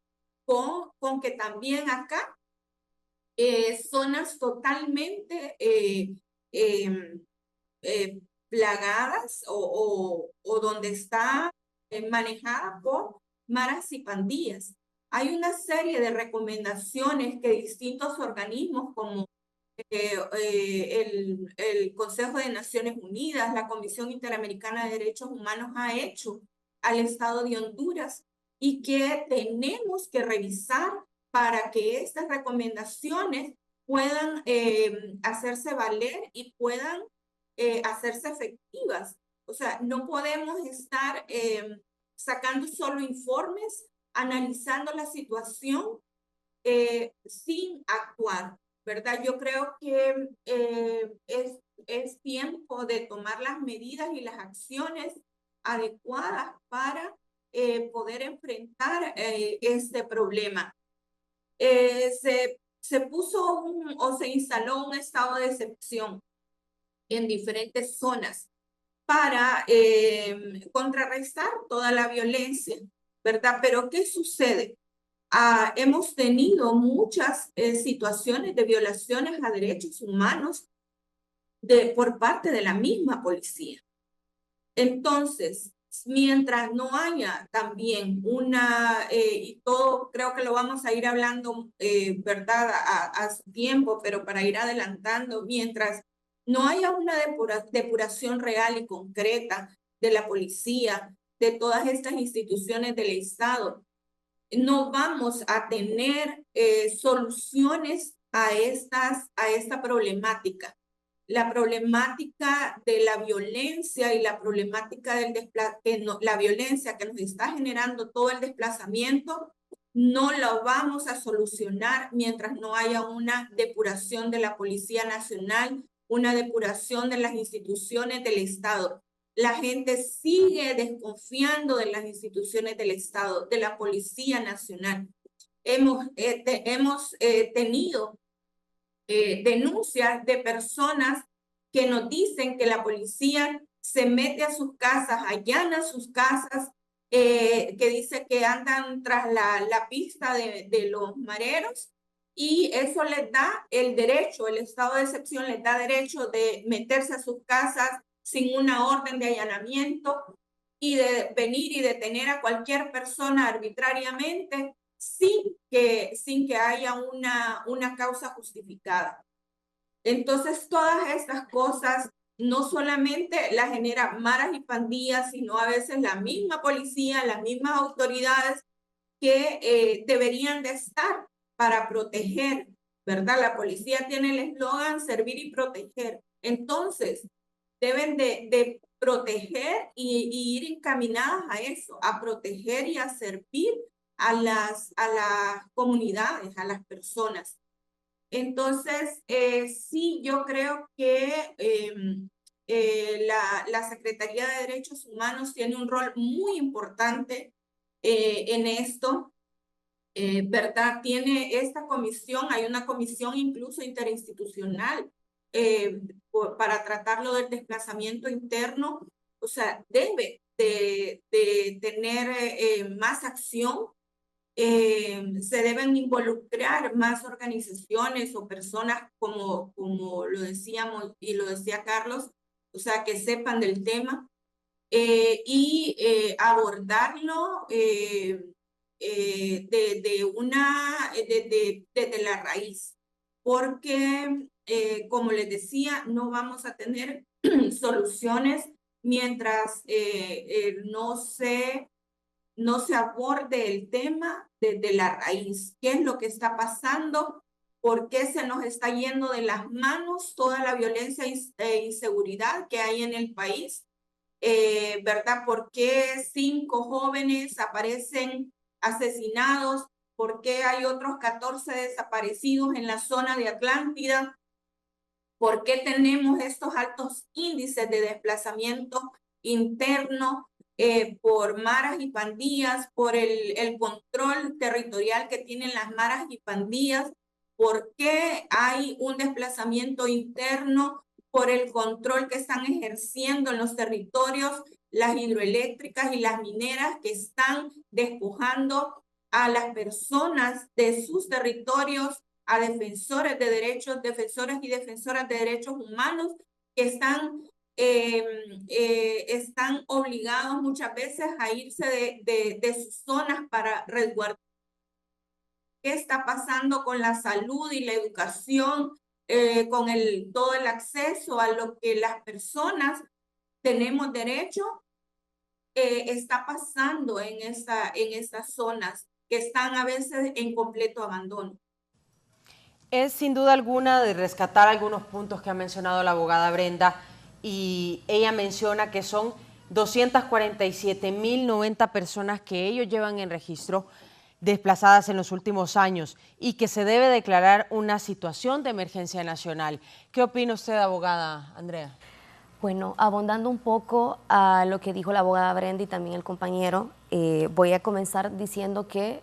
con que también acá zonas totalmente plagadas o donde está manejada por maras y pandillas. Hay una serie de recomendaciones que distintos organismos como el Consejo de Naciones Unidas, la Comisión Interamericana de Derechos Humanos ha hecho al Estado de Honduras y que tenemos que revisar para que estas recomendaciones puedan hacerse valer y puedan hacerse efectivas. O sea, no podemos estar sacando solo informes, analizando la situación sin actuar, ¿verdad? Yo creo que es tiempo de tomar las medidas y las acciones adecuadas para poder enfrentar este problema. Se puso o se instaló un estado de excepción en diferentes zonas para contrarrestar toda la violencia, ¿verdad? Pero ¿qué sucede? Hemos tenido muchas situaciones de violaciones a derechos humanos por parte de la misma policía. Entonces, mientras no haya también y todo creo que lo vamos a ir hablando, ¿verdad? A su tiempo, pero para ir adelantando, mientras no haya una depuración real y concreta de la policía, de todas estas instituciones del Estado, no vamos a tener soluciones a esta problemática. La problemática de la violencia y la problemática la violencia que nos está generando todo el desplazamiento, no lo vamos a solucionar mientras no haya una depuración de la Policía Nacional una depuración de las instituciones del Estado. La gente sigue desconfiando de las instituciones del Estado, de la Policía Nacional. Hemos tenido denuncias de personas que nos dicen que la policía se mete a sus casas, allana sus casas, que dice que andan tras la pista de los mareros, y eso les da el derecho, el estado de excepción les da derecho de meterse a sus casas sin una orden de allanamiento y de venir y detener a cualquier persona arbitrariamente sin que haya una causa justificada. Entonces, todas estas cosas no solamente las genera maras y pandillas, sino a veces la misma policía, las mismas autoridades que deberían de estar para proteger, ¿verdad? La policía tiene el eslogan servir y proteger. Entonces, deben de proteger y ir encaminadas a eso, a proteger y a servir a las comunidades, a las personas. Entonces, sí, yo creo que la Secretaría de Derechos Humanos tiene un rol muy importante en esto, ¿verdad? Tiene esta comisión, hay una comisión incluso interinstitucional para tratarlo del desplazamiento interno, o sea, debe de tener más acción. Se deben involucrar más organizaciones o personas como lo decíamos y lo decía Carlos, o sea, que sepan del tema y abordarlo desde la raíz, porque como les decía, no vamos a tener soluciones mientras no se aborde el tema desde la raíz. ¿Qué es lo que está pasando? ¿Por qué se nos está yendo de las manos toda la violencia e inseguridad que hay en el país? ¿Verdad? ¿Por qué 5 jóvenes aparecen asesinados? ¿Por qué hay otros 14 desaparecidos en la zona de Atlántida? ¿Por qué tenemos estos altos índices de desplazamiento interno? Por maras y pandillas, por el control territorial que tienen las maras y pandillas, por qué hay un desplazamiento interno, por el control que están ejerciendo en los territorios las hidroeléctricas y las mineras que están despojando a las personas de sus territorios, a defensores de derechos, defensores y defensoras de derechos humanos que están obligados muchas veces a irse de sus zonas para resguardar. ¿Qué está pasando con la salud y la educación, con todo el acceso a lo que las personas tenemos derecho? Está pasando en estas zonas que están a veces en completo abandono. Es sin duda alguna de rescatar algunos puntos que ha mencionado la abogada Brenda, y ella menciona que son 247.090 personas que ellos llevan en registro desplazadas en los últimos años y que se debe declarar una situación de emergencia nacional. ¿Qué opina usted, abogada Andrea? Bueno, abondando un poco a lo que dijo la abogada Brenda y también el compañero, voy a comenzar diciendo que,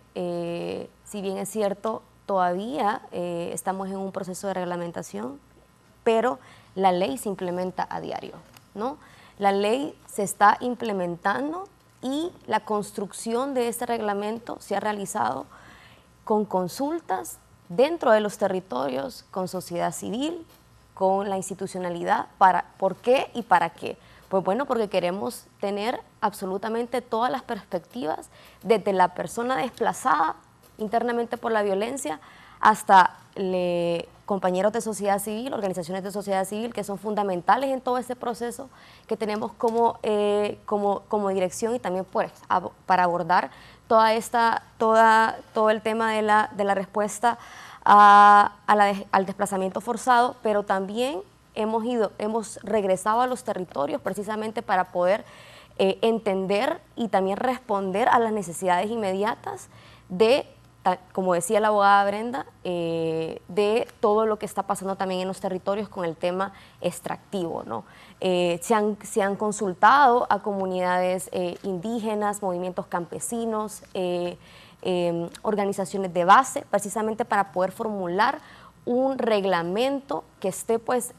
si bien es cierto, todavía estamos en un proceso de reglamentación, pero la ley se implementa a diario, ¿no? La ley se está implementando y la construcción de este reglamento se ha realizado con consultas dentro de los territorios, con sociedad civil, con la institucionalidad. ¿Por qué y para qué? Pues bueno, porque queremos tener absolutamente todas las perspectivas, desde la persona desplazada internamente por la violencia hasta compañeros de sociedad civil, organizaciones de sociedad civil que son fundamentales en todo este proceso que tenemos como dirección, y también pues, para abordar todo el tema de la respuesta al desplazamiento forzado, pero también hemos regresado a los territorios precisamente para poder entender y también responder a las necesidades inmediatas de como decía la abogada Brenda, de todo lo que está pasando también en los territorios con el tema extractivo, ¿no? Se han consultado a comunidades indígenas, movimientos campesinos, organizaciones de base, precisamente para poder formular un reglamento que esté pues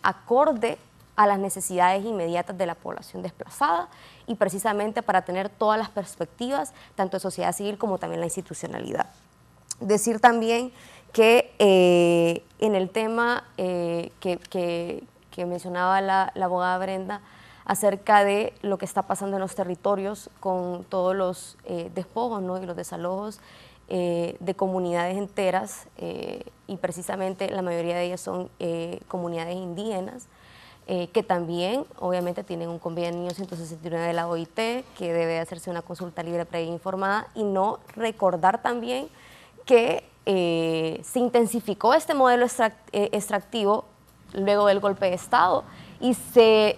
acorde a las necesidades inmediatas de la población desplazada y precisamente para tener todas las perspectivas, tanto de sociedad civil como también la institucionalidad. Decir también que en el tema que mencionaba la abogada Brenda, acerca de lo que está pasando en los territorios con todos los despojos, ¿no? Y los desalojos de comunidades enteras, y precisamente la mayoría de ellas son comunidades indígenas, que también obviamente tienen un convenio 169 de la OIT, que debe hacerse una consulta libre, previa e informada, y no recordar también que se intensificó este modelo extractivo luego del golpe de Estado y se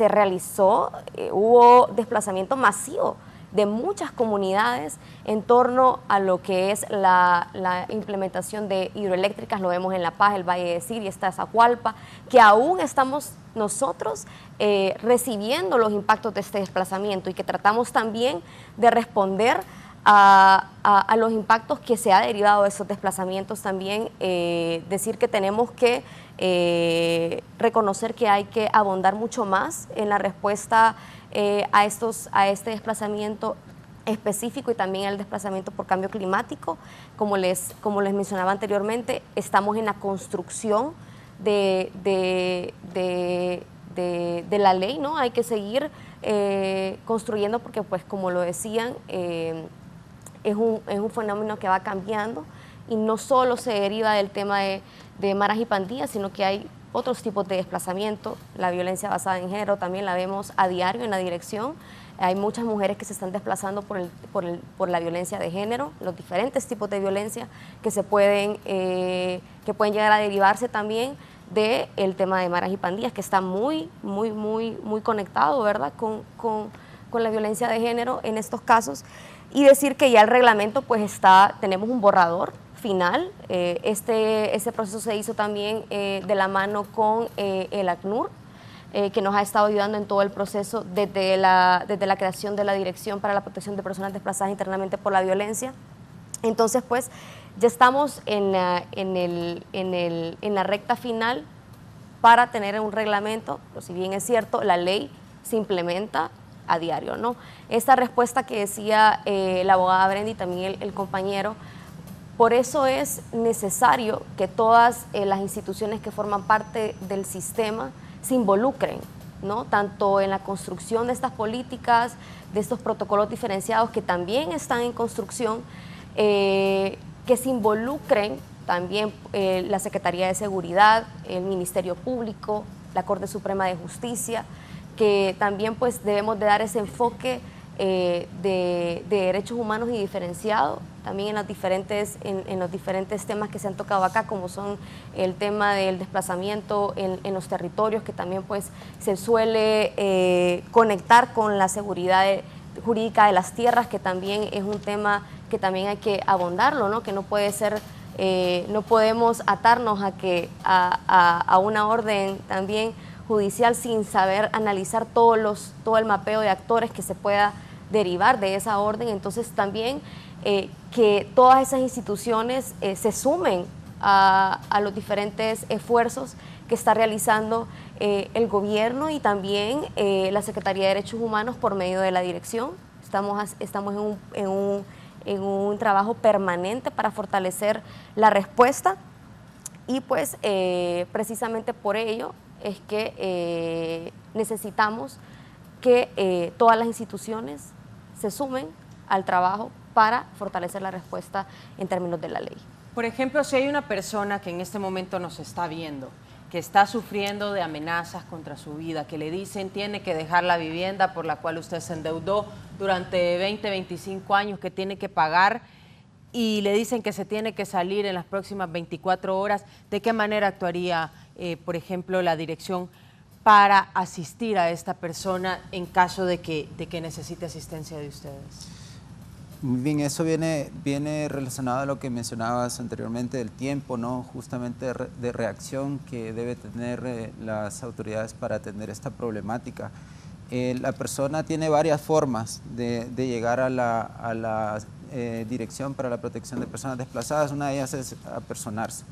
realizó, hubo desplazamiento masivo de muchas comunidades en torno a lo que es la implementación de hidroeléctricas. Lo vemos en La Paz, el Valle de Siria, está Zacualpa, que aún estamos nosotros recibiendo los impactos de este desplazamiento y que tratamos también de responder a los impactos que se ha derivado de esos desplazamientos. También decir que tenemos que reconocer que hay que abondar mucho más en la respuesta a este desplazamiento específico y también el desplazamiento por cambio climático. Como les mencionaba anteriormente, estamos en la construcción de la ley, ¿no? Hay que seguir construyendo porque, pues, como lo decían, es un fenómeno que va cambiando y no solo se deriva del tema de maras y pandillas, sino que hay otros tipos de desplazamiento. La violencia basada en género también la vemos a diario en la dirección. Hay muchas mujeres que se están desplazando por la violencia de género, los diferentes tipos de violencia que pueden llegar a derivarse también del tema de maras y pandillas, que está muy conectado, ¿verdad?, con la violencia de género en estos casos. Y decir que ya el reglamento pues tenemos un borrador final. Este proceso se hizo también de la mano con el ACNUR, que nos ha estado ayudando en todo el proceso desde la creación de la Dirección para la Protección de Personas Desplazadas Internamente por la Violencia. Entonces, pues, ya estamos en la recta final para tener un reglamento, pero si bien es cierto, la ley se implementa a diario, ¿no? Esta respuesta que decía la abogada Brenda y también el compañero, por eso es necesario que todas las instituciones que forman parte del sistema se involucren, ¿no? Tanto en la construcción de estas políticas, de estos protocolos diferenciados que también están en construcción, que se involucren también la Secretaría de Seguridad, el Ministerio Público, la Corte Suprema de Justicia, que también pues debemos de dar ese enfoque de derechos humanos y diferenciado, también en los diferentes temas que se han tocado acá, como son el tema del desplazamiento en los territorios, que también pues se suele conectar con la seguridad jurídica de las tierras, que también es un tema que también hay que abondarlo, ¿no? Que no puede ser, no podemos atarnos a una orden también judicial sin saber analizar todo el mapeo de actores que se pueda derivar de esa orden. Entonces también que todas esas instituciones se sumen a los diferentes esfuerzos que está realizando el gobierno y también la Secretaría de Derechos Humanos por medio de la dirección. Estamos en un trabajo permanente para fortalecer la respuesta y pues precisamente por ello es que necesitamos que todas las instituciones se sumen al trabajo para fortalecer la respuesta en términos de la ley. Por ejemplo, si hay una persona que en este momento nos está viendo, que está sufriendo de amenazas contra su vida, que le dicen tiene que dejar la vivienda por la cual usted se endeudó durante 20, 25 años, que tiene que pagar, y le dicen que se tiene que salir en las próximas 24 horas, ¿de qué manera actuaría, por ejemplo, la dirección para asistir a esta persona en caso de que necesite asistencia de ustedes? Bien, eso viene relacionado a lo que mencionabas anteriormente del tiempo, ¿no? Justamente de reacción que debe tener las autoridades para atender esta problemática. La persona tiene varias formas de llegar a la Dirección para la Protección de Personas Desplazadas. Una de ellas es apersonarse.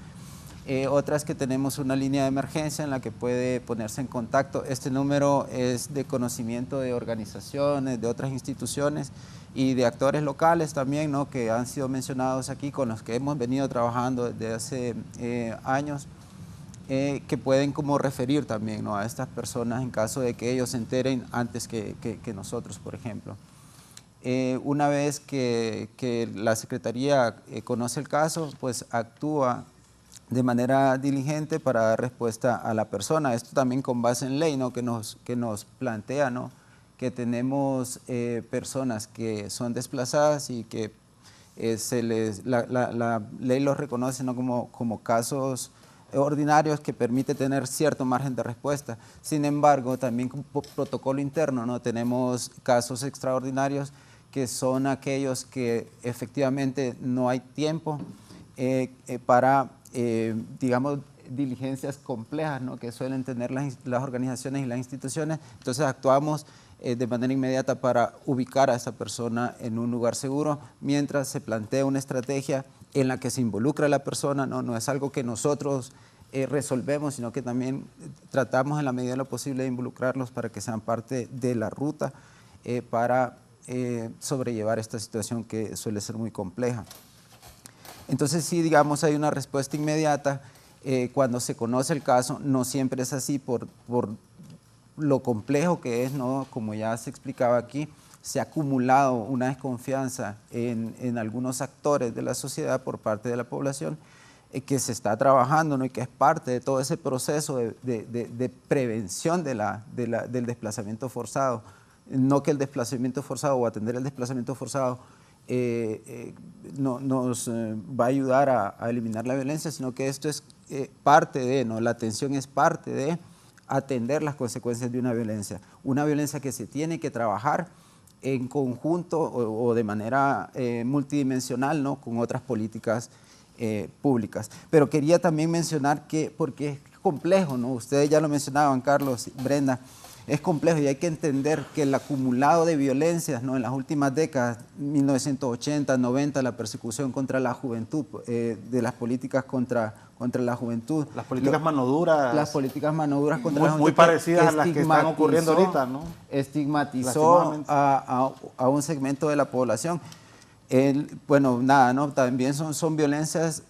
Otra es que tenemos una línea de emergencia en la que puede ponerse en contacto. Este número es de conocimiento de organizaciones, de otras instituciones y de actores locales también, ¿no?, que han sido mencionados aquí, con los que hemos venido trabajando desde hace años, que pueden como referir también, ¿no?, a estas personas en caso de que ellos se enteren antes que nosotros, por ejemplo. Una vez que la Secretaría conoce el caso, pues actúa de manera diligente para dar respuesta a la persona. Esto también con base en ley, ¿no?, que nos plantea, ¿no?, que tenemos personas que son desplazadas y que la ley los reconoce, ¿no?, como casos ordinarios que permite tener cierto margen de respuesta. Sin embargo, también por protocolo interno, ¿no?, tenemos casos extraordinarios que son aquellos que efectivamente no hay tiempo para, digamos, diligencias complejas, ¿no?, que suelen tener las organizaciones y las instituciones. Entonces actuamos de manera inmediata para ubicar a esa persona en un lugar seguro, mientras se plantea una estrategia en la que se involucra a la persona, no es algo que nosotros resolvemos, sino que también tratamos en la medida de lo posible de involucrarlos para que sean parte de la ruta para sobrellevar esta situación que suele ser muy compleja. Entonces sí, digamos, hay una respuesta inmediata cuando se conoce el caso. No siempre es así por lo complejo que es, ¿no? Como ya se explicaba aquí, se ha acumulado una desconfianza en algunos actores de la sociedad por parte de la población que se está trabajando, ¿no?, y que es parte de todo ese proceso de prevención del desplazamiento forzado. No que el desplazamiento forzado o atender el desplazamiento forzado nos va a ayudar a eliminar la violencia, sino que esto es parte de, ¿no?, la atención es parte de atender las consecuencias de una violencia que se tiene que trabajar en conjunto o de manera multidimensional, ¿no?, con otras políticas públicas. Pero quería también mencionar que, porque es complejo, ¿no?, ustedes ya lo mencionaban, Carlos, Brenda, es complejo y hay que entender que el acumulado de violencias, ¿no?, en las últimas décadas, 1980, 90, la persecución contra la juventud, de las políticas contra la juventud. Las políticas manoduras. Las políticas manoduras contra la juventud. Muy parecidas a las que están ocurriendo ahorita, ¿no? Estigmatizó a un segmento de la población. Bueno, nada, ¿no?, también son violencias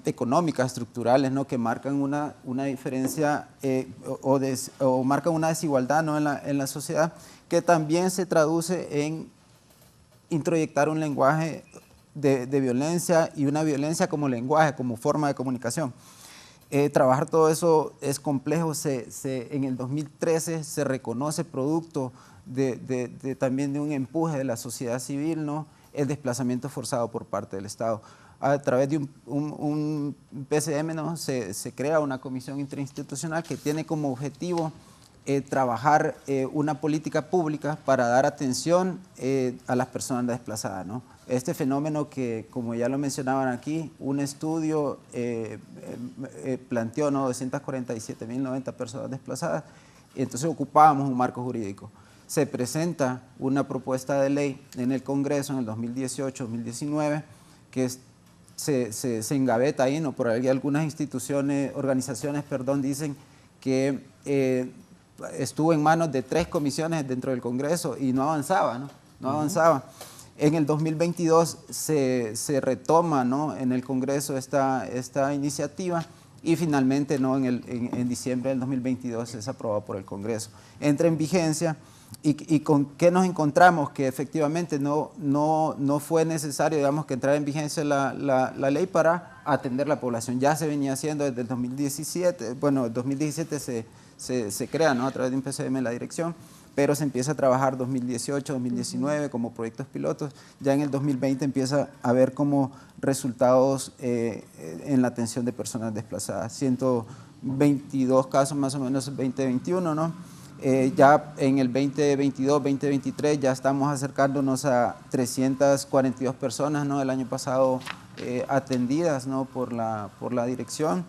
económicas, estructurales, ¿no?, que marcan una diferencia o marcan una desigualdad, ¿no?, en la sociedad, que también se traduce en introyectar un lenguaje de violencia y una violencia como lenguaje, como forma de comunicación. Trabajar todo eso es complejo. En el 2013 se reconoce producto también de un empuje de la sociedad civil, ¿no?, el desplazamiento forzado por parte del Estado. A través de un PCM, ¿no?, se crea una comisión interinstitucional que tiene como objetivo trabajar una política pública para dar atención a las personas desplazadas, ¿no? Este fenómeno que, como ya lo mencionaban aquí, un estudio planteó, ¿no?, 247.090 personas desplazadas, y entonces ocupábamos un marco jurídico. Se presenta una propuesta de ley en el Congreso en el 2018-2019 que se engaveta ahí, ¿no? Por ahí algunas organizaciones, dicen que estuvo en manos de 3 comisiones dentro del Congreso y no avanzaba, ¿no? No avanzaba. En el 2022 se retoma, ¿no?, en el Congreso esta iniciativa y finalmente, ¿no?, en diciembre del 2022 es aprobado por el Congreso. Entra en vigencia. ¿Y con qué nos encontramos? Que efectivamente no fue necesario, digamos, que entrara en vigencia la ley para atender la población. Ya se venía haciendo desde el 2017, bueno, el 2017 se crea, ¿no?, a través de un PCM la dirección, pero se empieza a trabajar 2018, 2019 como proyectos pilotos. Ya en el 2020 empieza a haber como resultados en la atención de personas desplazadas. 122 casos más o menos en 2021, ¿no? Ya en el 2022-2023 ya estamos acercándonos a 342 personas, ¿no?, el año pasado atendidas, ¿no?, por la dirección.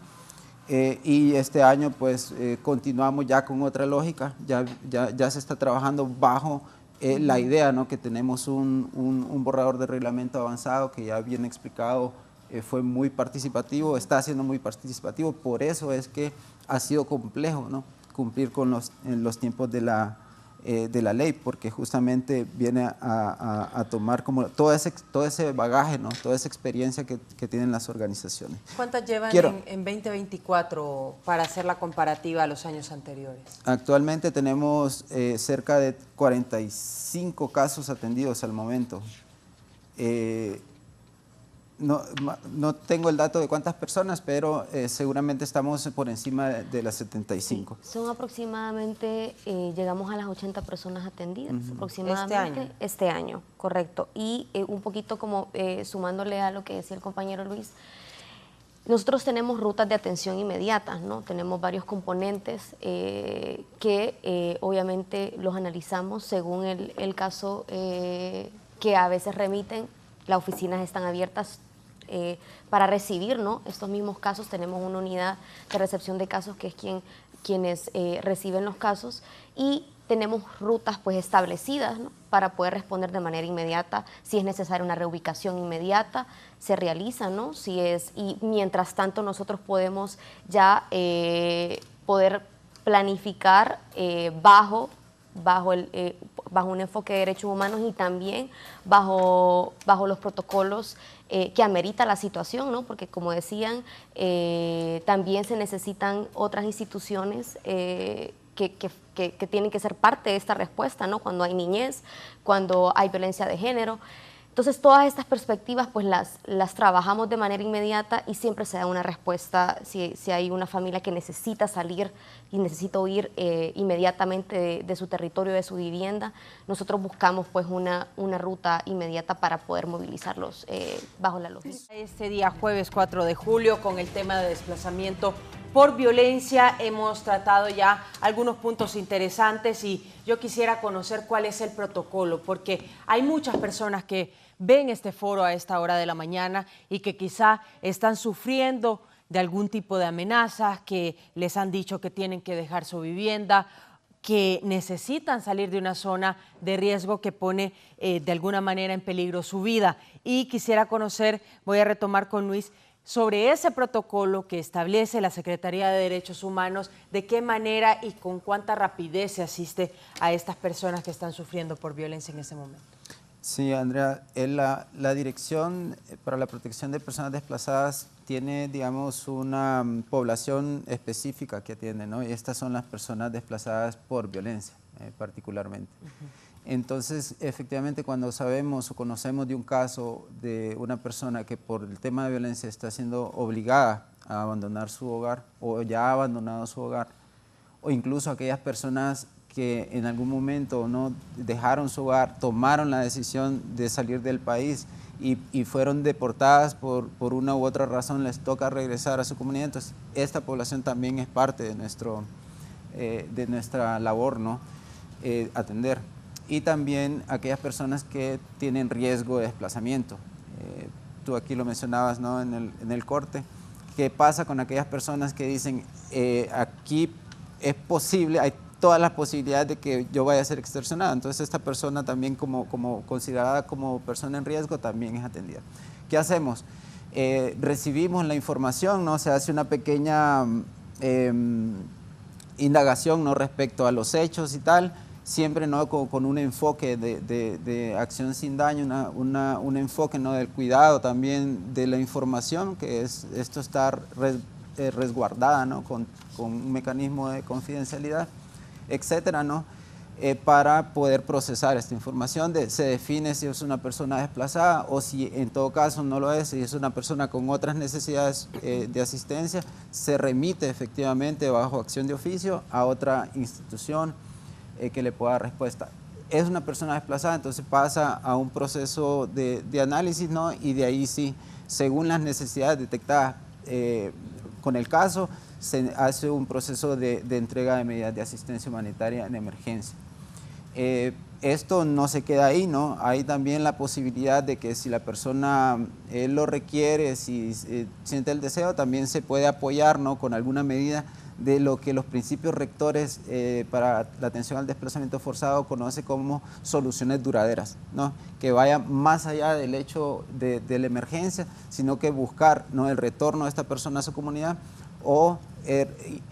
Y este año pues continuamos ya con otra lógica, ya se está trabajando bajo la idea, ¿no?, que tenemos un borrador de reglamento avanzado que ya bien explicado, fue muy participativo, está siendo muy participativo, por eso es que ha sido complejo, ¿no?, cumplir con los tiempos de la ley, porque justamente viene a tomar como todo ese bagaje, ¿no?, toda esa experiencia que tienen las organizaciones. ¿Cuántas llevan en 2024 para hacer la comparativa a los años anteriores? Actualmente tenemos cerca de 45 casos atendidos al momento. No tengo el dato de cuántas personas, pero seguramente estamos por encima de las 75. Sí, son aproximadamente, llegamos a las 80 personas atendidas aproximadamente este año, correcto. Y un poquito como sumándole a lo que decía el compañero Luis, nosotros tenemos rutas de atención inmediatas, ¿no? Tenemos varios componentes que obviamente los analizamos según el caso que a veces remiten. Las oficinas están abiertas para recibir, ¿no?, estos mismos casos. Tenemos una unidad de recepción de casos que es quienes reciben los casos, y tenemos rutas pues establecidas, ¿no?, para poder responder de manera inmediata. Si es necesaria una reubicación inmediata, se realiza, ¿no? Y mientras tanto nosotros podemos ya poder planificar bajo un enfoque de derechos humanos y también bajo los protocolos que amerita la situación, ¿no? Porque como decían, también se necesitan otras instituciones que tienen que ser parte de esta respuesta, ¿no?, cuando hay niñez, cuando hay violencia de género. Entonces, todas estas perspectivas pues las trabajamos de manera inmediata y siempre se da una respuesta si hay una familia que necesita salir y necesita huir inmediatamente de su territorio, de su vivienda. Nosotros buscamos pues una ruta inmediata para poder movilizarlos bajo la lógica. Este día jueves 4 de julio con el tema de desplazamiento por violencia hemos tratado ya algunos puntos interesantes y yo quisiera conocer cuál es el protocolo, porque hay muchas personas que ven este foro a esta hora de la mañana y que quizá están sufriendo de algún tipo de amenazas, que les han dicho que tienen que dejar su vivienda, que necesitan salir de una zona de riesgo que pone de alguna manera en peligro su vida. Y quisiera conocer, voy a retomar con Luis, sobre ese protocolo que establece la Secretaría de Derechos Humanos, de qué manera y con cuánta rapidez se asiste a estas personas que están sufriendo por violencia en ese momento. Sí, Andrea, la Dirección para la Protección de Personas Desplazadas tiene, digamos, una población específica que atiende, ¿no? Y estas son las personas desplazadas por violencia, particularmente. Entonces, efectivamente, cuando sabemos o conocemos de un caso de una persona que por el tema de violencia está siendo obligada a abandonar su hogar o ya ha abandonado su hogar, o incluso aquellas personas que en algún momento no dejaron su hogar, tomaron la decisión de salir del país y fueron deportadas por una u otra razón, les toca regresar a su comunidad. Entonces, esta población también es parte de nuestra labor, ¿no? Atender. Y también aquellas personas que tienen riesgo de desplazamiento. Tú aquí lo mencionabas, ¿no?, en el corte. ¿Qué pasa con aquellas personas que dicen, aquí es posible, hay todas las posibilidades de que yo vaya a ser extorsionado? Entonces esta persona también como considerada como persona en riesgo también es atendida. ¿Qué hacemos? Recibimos la información, ¿no? Se hace una pequeña indagación, ¿no?, respecto a los hechos y tal, siempre, ¿no?, con un enfoque de acción sin daño, un enfoque, ¿no?, del cuidado también de la información, que es esto estar resguardada, ¿no?, con un mecanismo de confidencialidad, etcétera, ¿no?, para poder procesar esta información. Se define si es una persona desplazada o si en todo caso no lo es, si es una persona con otras necesidades de asistencia, se remite efectivamente bajo acción de oficio a otra institución que le pueda dar respuesta. Es una persona desplazada, entonces pasa a un proceso de análisis, ¿no?, y de ahí sí, según las necesidades detectadas con el caso, se hace un proceso de entrega de medidas de asistencia humanitaria en emergencia. Esto no se queda ahí, ¿no? Hay también la posibilidad de que si la persona lo requiere, si siente el deseo, también se puede apoyar, ¿no?, con alguna medida de lo que los principios rectores para la atención al desplazamiento forzado conoce como soluciones duraderas, ¿no?, que vayan más allá del hecho de la emergencia, sino que buscar, ¿no?, el retorno de esta persona a su comunidad o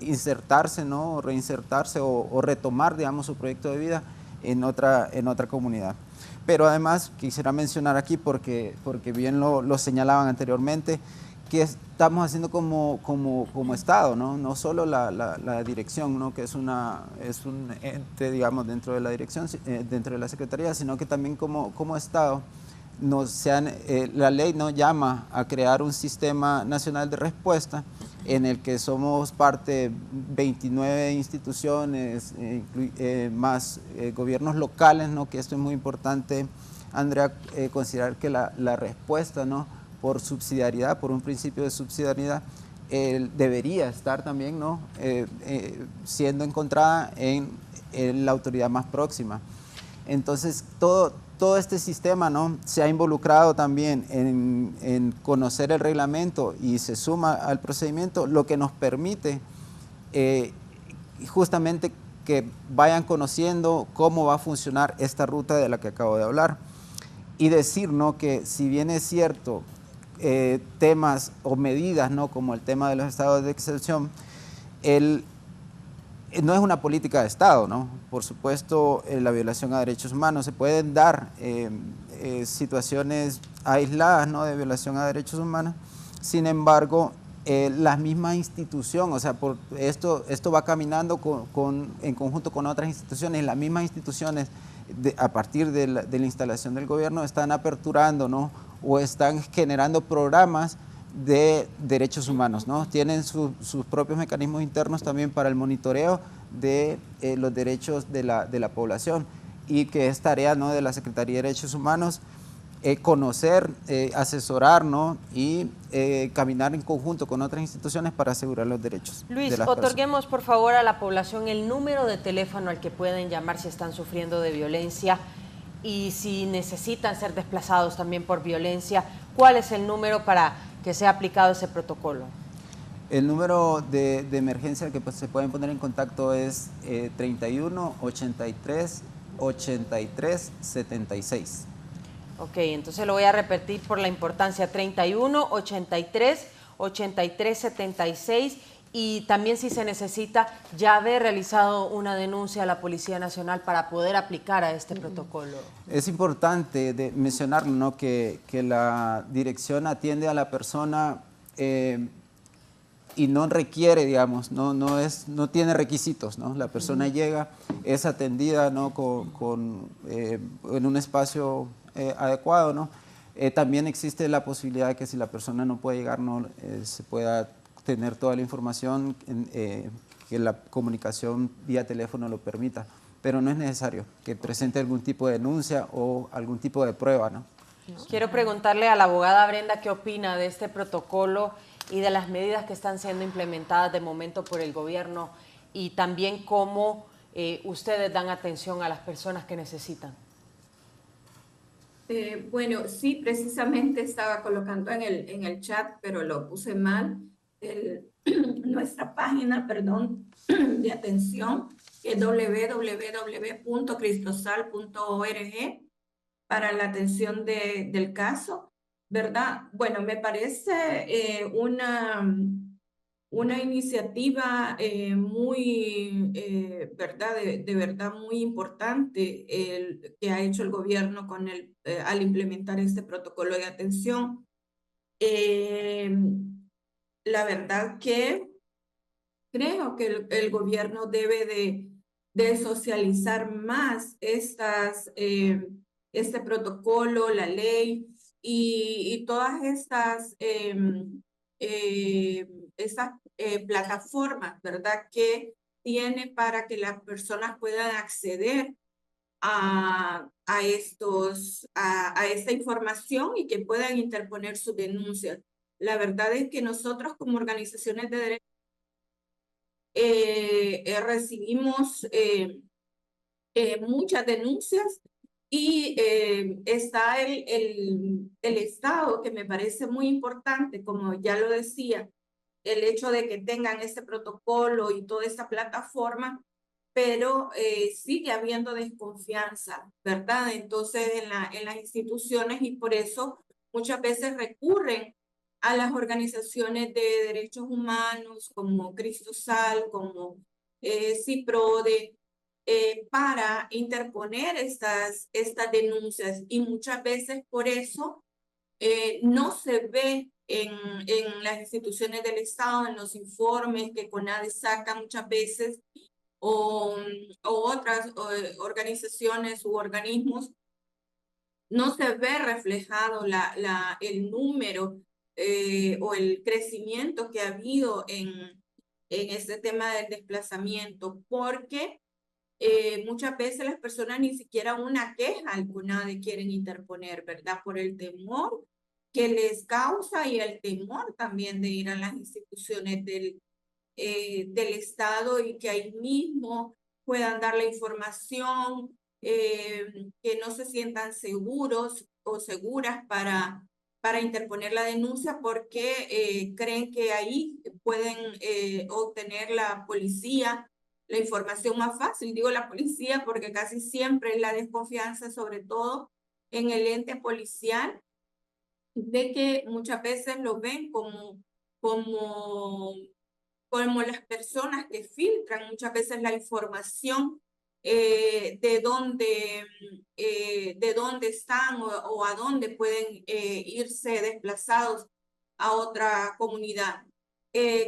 insertarse, ¿no?, reinsertarse o retomar, digamos, su proyecto de vida en otra comunidad. Pero además quisiera mencionar aquí, porque bien lo señalaban anteriormente, que estamos haciendo como Estado, ¿no? No solo la dirección, ¿no?, que es un ente, digamos, dentro de la dirección, dentro de la Secretaría, sino que también como Estado la ley nos llama a crear un sistema nacional de respuesta en el que somos parte 29 instituciones, más gobiernos locales, ¿no?, que esto es muy importante, Andrea, considerar que la respuesta, ¿no?, por subsidiariedad, por un principio de subsidiariedad, debería estar también, ¿no?, siendo encontrada en la autoridad más próxima. Entonces, todo este sistema, ¿no?, se ha involucrado también en conocer el reglamento y se suma al procedimiento, lo que nos permite justamente que vayan conociendo cómo va a funcionar esta ruta de la que acabo de hablar. Y decir, ¿no?, que si bien es cierto, temas o medidas, ¿no?, como el tema de los estados de excepción, no es una política de Estado, ¿no? Por supuesto, la violación a derechos humanos, se pueden dar situaciones aisladas, ¿no?, de violación a derechos humanos. Sin embargo, las mismas instituciones, o sea, esto va caminando en conjunto con otras instituciones. Las mismas instituciones, a partir de la instalación del gobierno, están aperturando, ¿no?, o están generando programas de derechos humanos, ¿no? Tienen sus propios mecanismos internos también para el monitoreo de los derechos de la población, y que es tarea, ¿no?, de la Secretaría de Derechos Humanos conocer, asesorar, ¿no?, y caminar en conjunto con otras instituciones para asegurar los derechos. Luis, otorguemos por favor a la población el número de teléfono al que pueden llamar si están sufriendo de violencia y si necesitan ser desplazados también por violencia. ¿Cuál es el número para que sea aplicado ese protocolo? El número de emergencia al que se pueden poner en contacto es 31 83 83 76. Ok, entonces lo voy a repetir por la importancia: 31 83 83 76. Y también, si se necesita, ya haber realizado una denuncia a la Policía Nacional para poder aplicar a este protocolo. Es importante mencionar, ¿no?, que la dirección atiende a la persona y no requiere, digamos, no tiene requisitos, ¿no? La persona llega, es atendida, ¿no?, en un espacio adecuado, ¿no? También existe la posibilidad de que si la persona no puede llegar, ¿no?, se pueda tener toda la información, que la comunicación vía teléfono lo permita, pero no es necesario que presente algún tipo de denuncia o algún tipo de prueba, ¿no? Quiero preguntarle a la abogada Brenda qué opina de este protocolo y de las medidas que están siendo implementadas de momento por el gobierno, y también cómo ustedes dan atención a las personas que necesitan. Bueno, sí, precisamente estaba colocando en el chat, pero lo puse mal. Nuestra página, perdón, de atención, que es www.cristosal.org para la atención del caso, ¿verdad? Bueno, me parece una iniciativa muy, ¿verdad? De verdad muy importante que ha hecho el gobierno al implementar este protocolo de atención. La verdad que creo que el gobierno debe de socializar más este protocolo, la ley y todas estas plataformas, ¿verdad?, que tiene para que las personas puedan acceder a esta información y que puedan interponer sus denuncias. La verdad es que nosotros como organizaciones de derechos recibimos muchas denuncias y está el Estado, que me parece muy importante, como ya lo decía, el hecho de que tengan este protocolo y toda esta plataforma, pero sigue habiendo desconfianza, ¿verdad? Entonces en las instituciones, y por eso muchas veces recurren a las organizaciones de derechos humanos como Cristo Sal, como CIPRODE, para interponer estas denuncias, y muchas veces por eso no se ve en las instituciones del Estado, en los informes que CONADE saca muchas veces, o otras organizaciones u organismos, no se ve reflejado el número o el crecimiento que ha habido en este tema del desplazamiento, porque muchas veces las personas ni siquiera una queja al CONADE quieren interponer, ¿verdad? Por el temor que les causa, y el temor también de ir a las instituciones del Estado, y que ahí mismo puedan dar la información, que no se sientan seguros o seguras para interponer la denuncia, porque creen que ahí pueden obtener la policía la información más fácil. Digo la policía porque casi siempre es la desconfianza, sobre todo en el ente policial, de que muchas veces lo ven como las personas que filtran muchas veces la información de dónde están, o a dónde pueden irse desplazados a otra comunidad.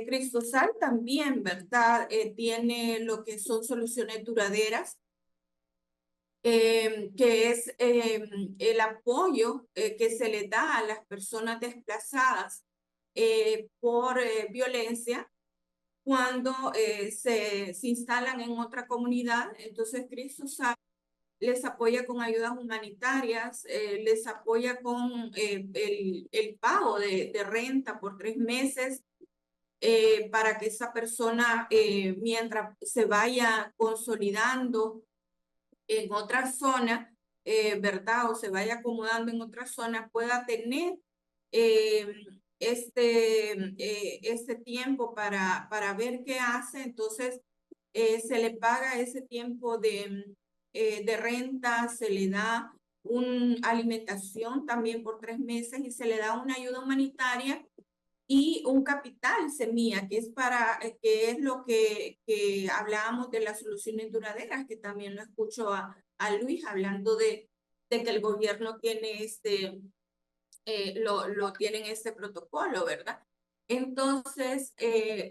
Cristosal también, ¿verdad? Tiene lo que son soluciones duraderas, que es el apoyo que se le da a las personas desplazadas por violencia cuando se instalan en otra comunidad. Entonces Cristosal les apoya con ayudas humanitarias, les apoya con el pago de renta por 3 meses, para que esa persona, mientras se vaya consolidando en otra zona, ¿verdad? O se vaya acomodando en otra zona, pueda tener eh, este tiempo para ver qué hace. Entonces, se le paga ese tiempo de renta, se le da una alimentación también por 3 meses, y se le da una ayuda humanitaria y un capital semilla, que es lo que hablábamos de las soluciones duraderas, que también lo escucho a Luis hablando de que el gobierno tiene lo tienen este protocolo, ¿verdad? Entonces,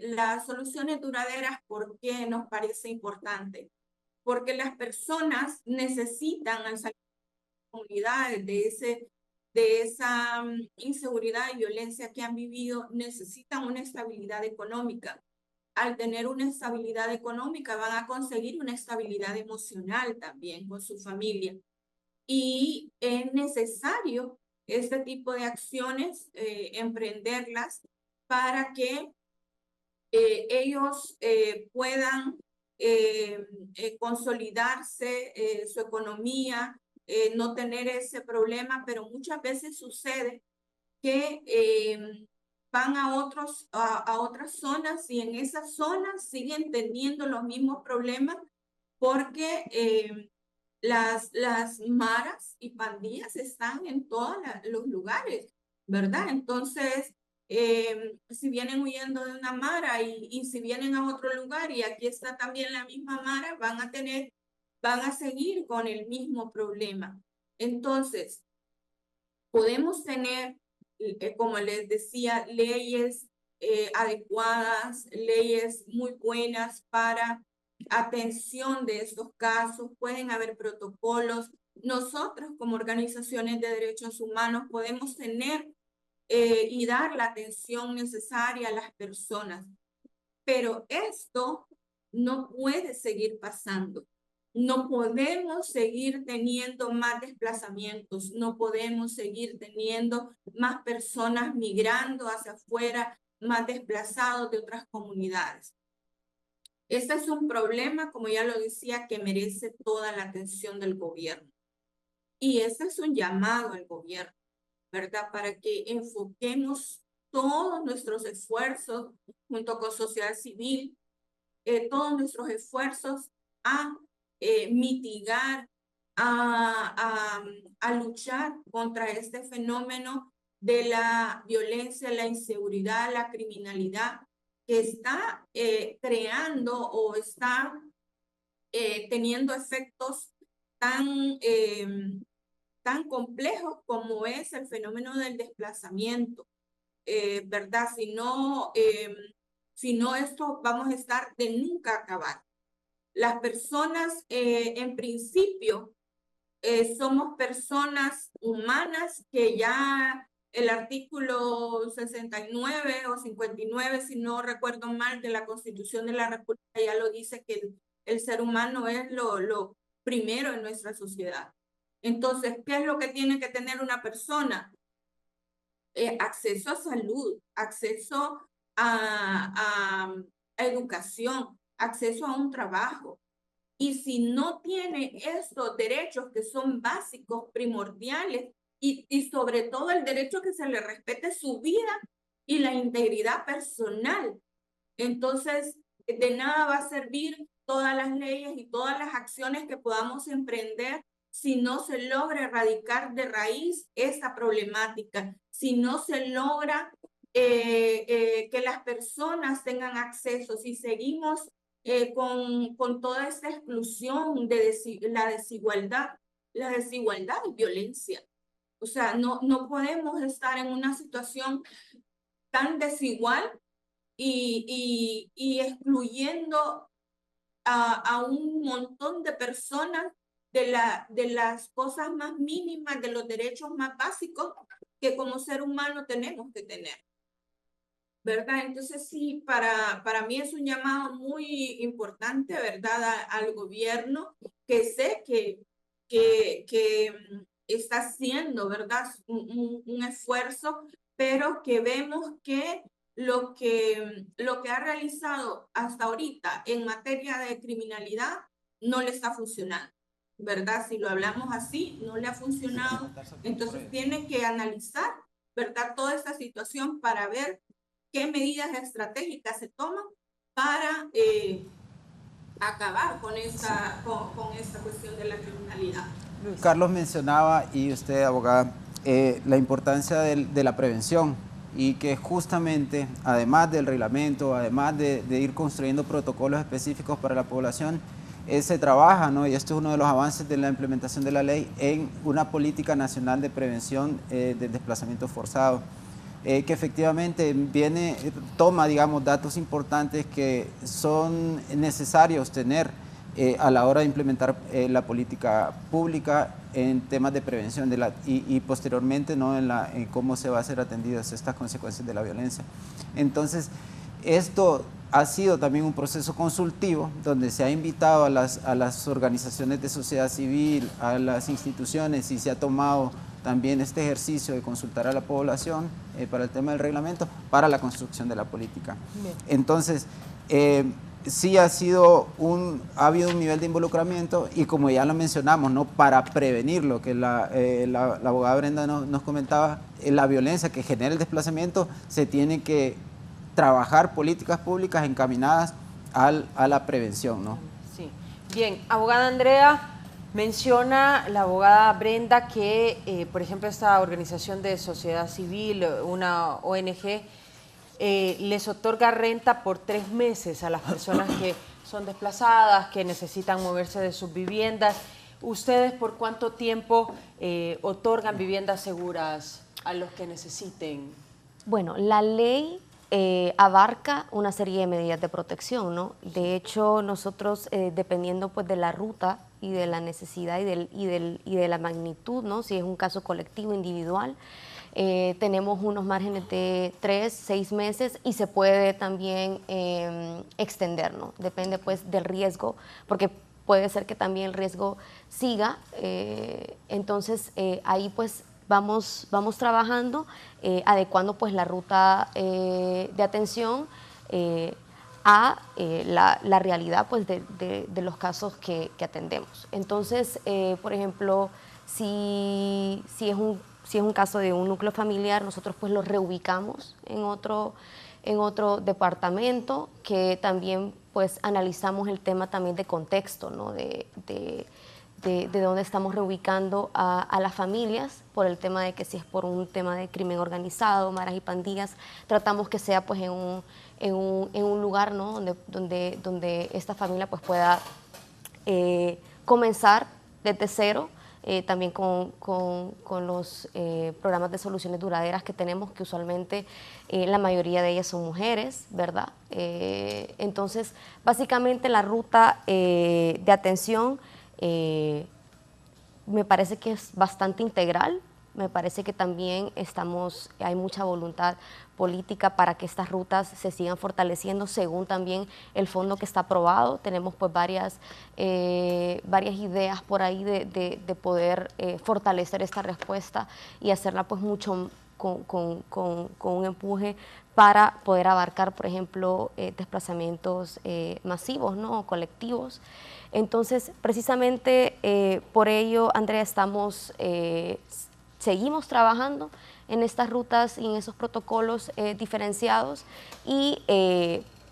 las soluciones duraderas, ¿por qué nos parece importante? Porque las personas necesitan, al salir de comunidades, de esa inseguridad y violencia que han vivido, necesitan una estabilidad económica. Al tener una estabilidad económica, van a conseguir una estabilidad emocional también con su familia. Y es necesario este tipo de acciones, emprenderlas, para que ellos puedan consolidarse su economía, no tener ese problema. Pero muchas veces sucede que van a otras zonas, y en esas zonas siguen teniendo los mismos problemas, porque las maras y pandillas están en todos los lugares, ¿verdad? Entonces, si vienen huyendo de una mara, y si vienen a otro lugar y aquí está también la misma mara, van a seguir con el mismo problema. Entonces, podemos tener, como les decía, leyes adecuadas, leyes muy buenas para atención de estos casos. Pueden haber protocolos. Nosotros, como organizaciones de derechos humanos, podemos tener y dar la atención necesaria a las personas. Pero esto no puede seguir pasando. No podemos seguir teniendo más desplazamientos, no podemos seguir teniendo más personas migrando hacia afuera, más desplazados de otras comunidades. Este es un problema, como ya lo decía, que merece toda la atención del gobierno. Y este es un llamado al gobierno, ¿verdad? Para que enfoquemos todos nuestros esfuerzos junto con sociedad civil, todos nuestros esfuerzos a mitigar, a luchar contra este fenómeno de la violencia, la inseguridad, la criminalidad que está creando o está teniendo efectos tan, tan complejos como es el fenómeno del desplazamiento, ¿verdad? Si no, esto vamos a estar de nunca acabar. Las personas, en principio, somos personas humanas que ya el artículo 69 o 59, si no recuerdo mal, de la Constitución de la República ya lo dice, que el ser humano es lo primero en nuestra sociedad. Entonces, ¿qué es lo que tiene que tener una persona? Acceso a salud, acceso a educación, acceso a un trabajo. Y si no tiene estos derechos que son básicos, primordiales, y sobre todo el derecho que se le respete su vida y la integridad personal, entonces de nada va a servir todas las leyes y todas las acciones que podamos emprender si no se logra erradicar de raíz esa problemática, si no se logra que las personas tengan acceso, si seguimos con toda esta exclusión de la desigualdad es violencia. O sea, no podemos estar en una situación tan desigual y excluyendo a un montón de personas de las cosas más mínimas, de los derechos más básicos que como ser humano tenemos que tener, ¿verdad? Entonces sí, para mí es un llamado muy importante, ¿verdad? Al gobierno, que sé que está haciendo, ¿verdad? Un esfuerzo, pero que vemos que lo que ha realizado hasta ahorita en materia de criminalidad no le está funcionando, ¿verdad? Si lo hablamos así, no le ha funcionado. Entonces tiene que analizar, ¿verdad? Toda esta situación para ver qué medidas estratégicas se toman para acabar con esta cuestión de la criminalidad. Carlos mencionaba, y usted, abogada, la importancia de la prevención, y que justamente, además del reglamento, además de ir construyendo protocolos específicos para la población, se trabaja, ¿no? Y esto es uno de los avances de la implementación de la ley, en una política nacional de prevención del desplazamiento forzado, que efectivamente toma, digamos, datos importantes que son necesarios tener a la hora de implementar la política pública en temas de prevención y posteriormente, ¿no?, en cómo se va a ser atendidas estas consecuencias de la violencia. Entonces, esto ha sido también un proceso consultivo donde se ha invitado a las organizaciones de sociedad civil, a las instituciones, y se ha tomado también este ejercicio de consultar a la población para el tema del reglamento, para la construcción de la política. Bien. Entonces, sí ha habido un nivel de involucramiento, y como ya lo mencionamos, ¿no?, para prevenir lo que la abogada Brenda nos comentaba, la violencia que genera el desplazamiento, se tiene que trabajar políticas públicas encaminadas a la prevención, ¿no? Sí. Bien, abogada Andrea, menciona la abogada Brenda que, por ejemplo, esta organización de sociedad civil, una ONG, les otorga renta por 3 meses a las personas que son desplazadas, que necesitan moverse de sus viviendas. ¿Ustedes por cuánto tiempo otorgan viviendas seguras a los que necesiten? Bueno, la ley abarca una serie de medidas de protección, ¿no? De hecho, nosotros, dependiendo pues de la ruta y de la necesidad y de la magnitud, ¿no?, si es un caso colectivo, individual, tenemos unos márgenes de 3, 6 meses, y se puede también extender, ¿no? Depende pues del riesgo, porque puede ser que también el riesgo siga, entonces ahí pues vamos trabajando, adecuando pues la ruta de atención a la realidad pues, de los casos que atendemos. Entonces, por ejemplo, si es un caso de un núcleo familiar, nosotros pues lo reubicamos en otro departamento, que también pues analizamos el tema también de contexto, ¿no? de dónde estamos reubicando a las familias, por el tema de que si es por un tema de crimen organizado, maras y pandillas, tratamos que sea pues en un lugar, ¿no? donde esta familia pues pueda comenzar desde cero, también con los programas de soluciones duraderas que tenemos, que usualmente la mayoría de ellas son mujeres, ¿verdad? Entonces, básicamente la ruta de atención me parece que es bastante integral. Me parece que también hay mucha voluntad política para que estas rutas se sigan fortaleciendo según también el fondo que está aprobado. Tenemos pues varias ideas por ahí de poder fortalecer esta respuesta y hacerla pues mucho con un empuje para poder abarcar, por ejemplo, desplazamientos masivos, ¿no? O colectivos. Entonces, precisamente por ello, Andrea, seguimos trabajando en estas rutas y en esos protocolos diferenciados y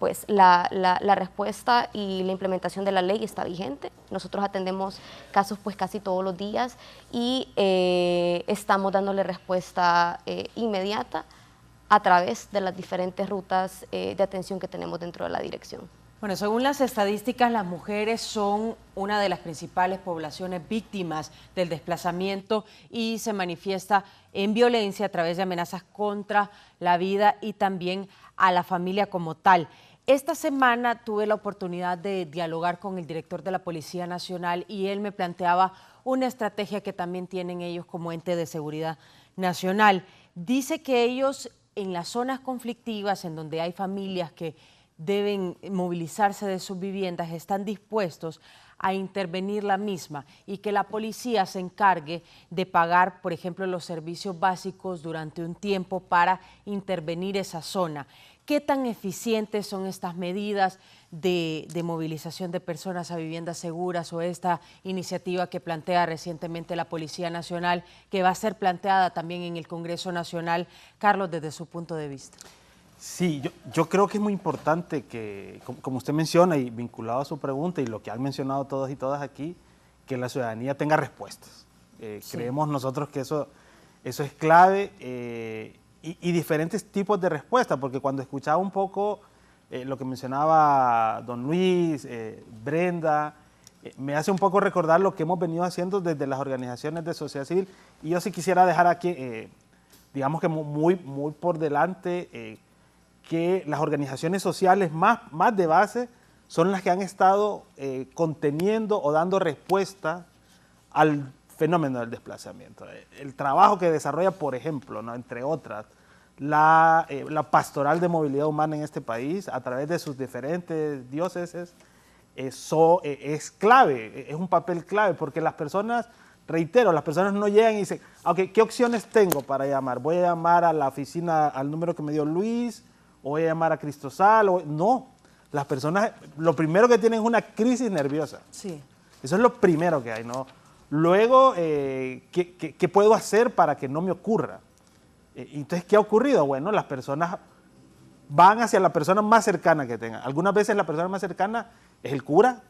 pues la respuesta y la implementación de la ley está vigente. Nosotros atendemos casos pues casi todos los días y estamos dándole respuesta inmediata a través de las diferentes rutas de atención que tenemos dentro de la dirección. Bueno, según las estadísticas, las mujeres son una de las principales poblaciones víctimas del desplazamiento y se manifiesta en violencia a través de amenazas contra la vida y también a la familia como tal. Esta semana tuve la oportunidad de dialogar con el director de la Policía Nacional y él me planteaba una estrategia que también tienen ellos como ente de seguridad nacional. Dice que ellos en las zonas conflictivas, en donde hay familias que deben movilizarse de sus viviendas, están dispuestos a intervenir la misma y que la policía se encargue de pagar, por ejemplo, los servicios básicos durante un tiempo para intervenir esa zona. ¿Qué tan eficientes son estas medidas de movilización de personas a viviendas seguras o esta iniciativa que plantea recientemente la Policía Nacional, que va a ser planteada también en el Congreso Nacional? Carlos, desde su punto de vista. Sí, yo creo que es muy importante que, como usted menciona y vinculado a su pregunta y lo que han mencionado todos y todas aquí, que la ciudadanía tenga respuestas. Sí. Creemos nosotros que eso es clave y diferentes tipos de respuestas, porque cuando escuchaba un poco lo que mencionaba don Luis, Brenda, me hace un poco recordar lo que hemos venido haciendo desde las organizaciones de sociedad civil, y yo sí quisiera dejar aquí, digamos que muy por delante, que las organizaciones sociales más de base son las que han estado conteniendo o dando respuesta al fenómeno del desplazamiento. El trabajo que desarrolla, por ejemplo, ¿no?, entre otras, la pastoral de movilidad humana en este país, a través de sus diferentes diócesis, es clave, es un papel clave, porque las personas, reitero, las personas no llegan y dicen, okay, ¿qué opciones tengo para llamar? ¿Voy a llamar a la oficina, al número que me dio Luis? ¿O voy a llamar a Cristosal? No, las personas, lo primero que tienen es una crisis nerviosa. Sí. Eso es lo primero que hay, ¿no? Luego, ¿qué puedo hacer para que no me ocurra? Entonces, ¿qué ha ocurrido? Bueno, las personas van hacia la persona más cercana que tengan. Algunas veces la persona más cercana es el cura,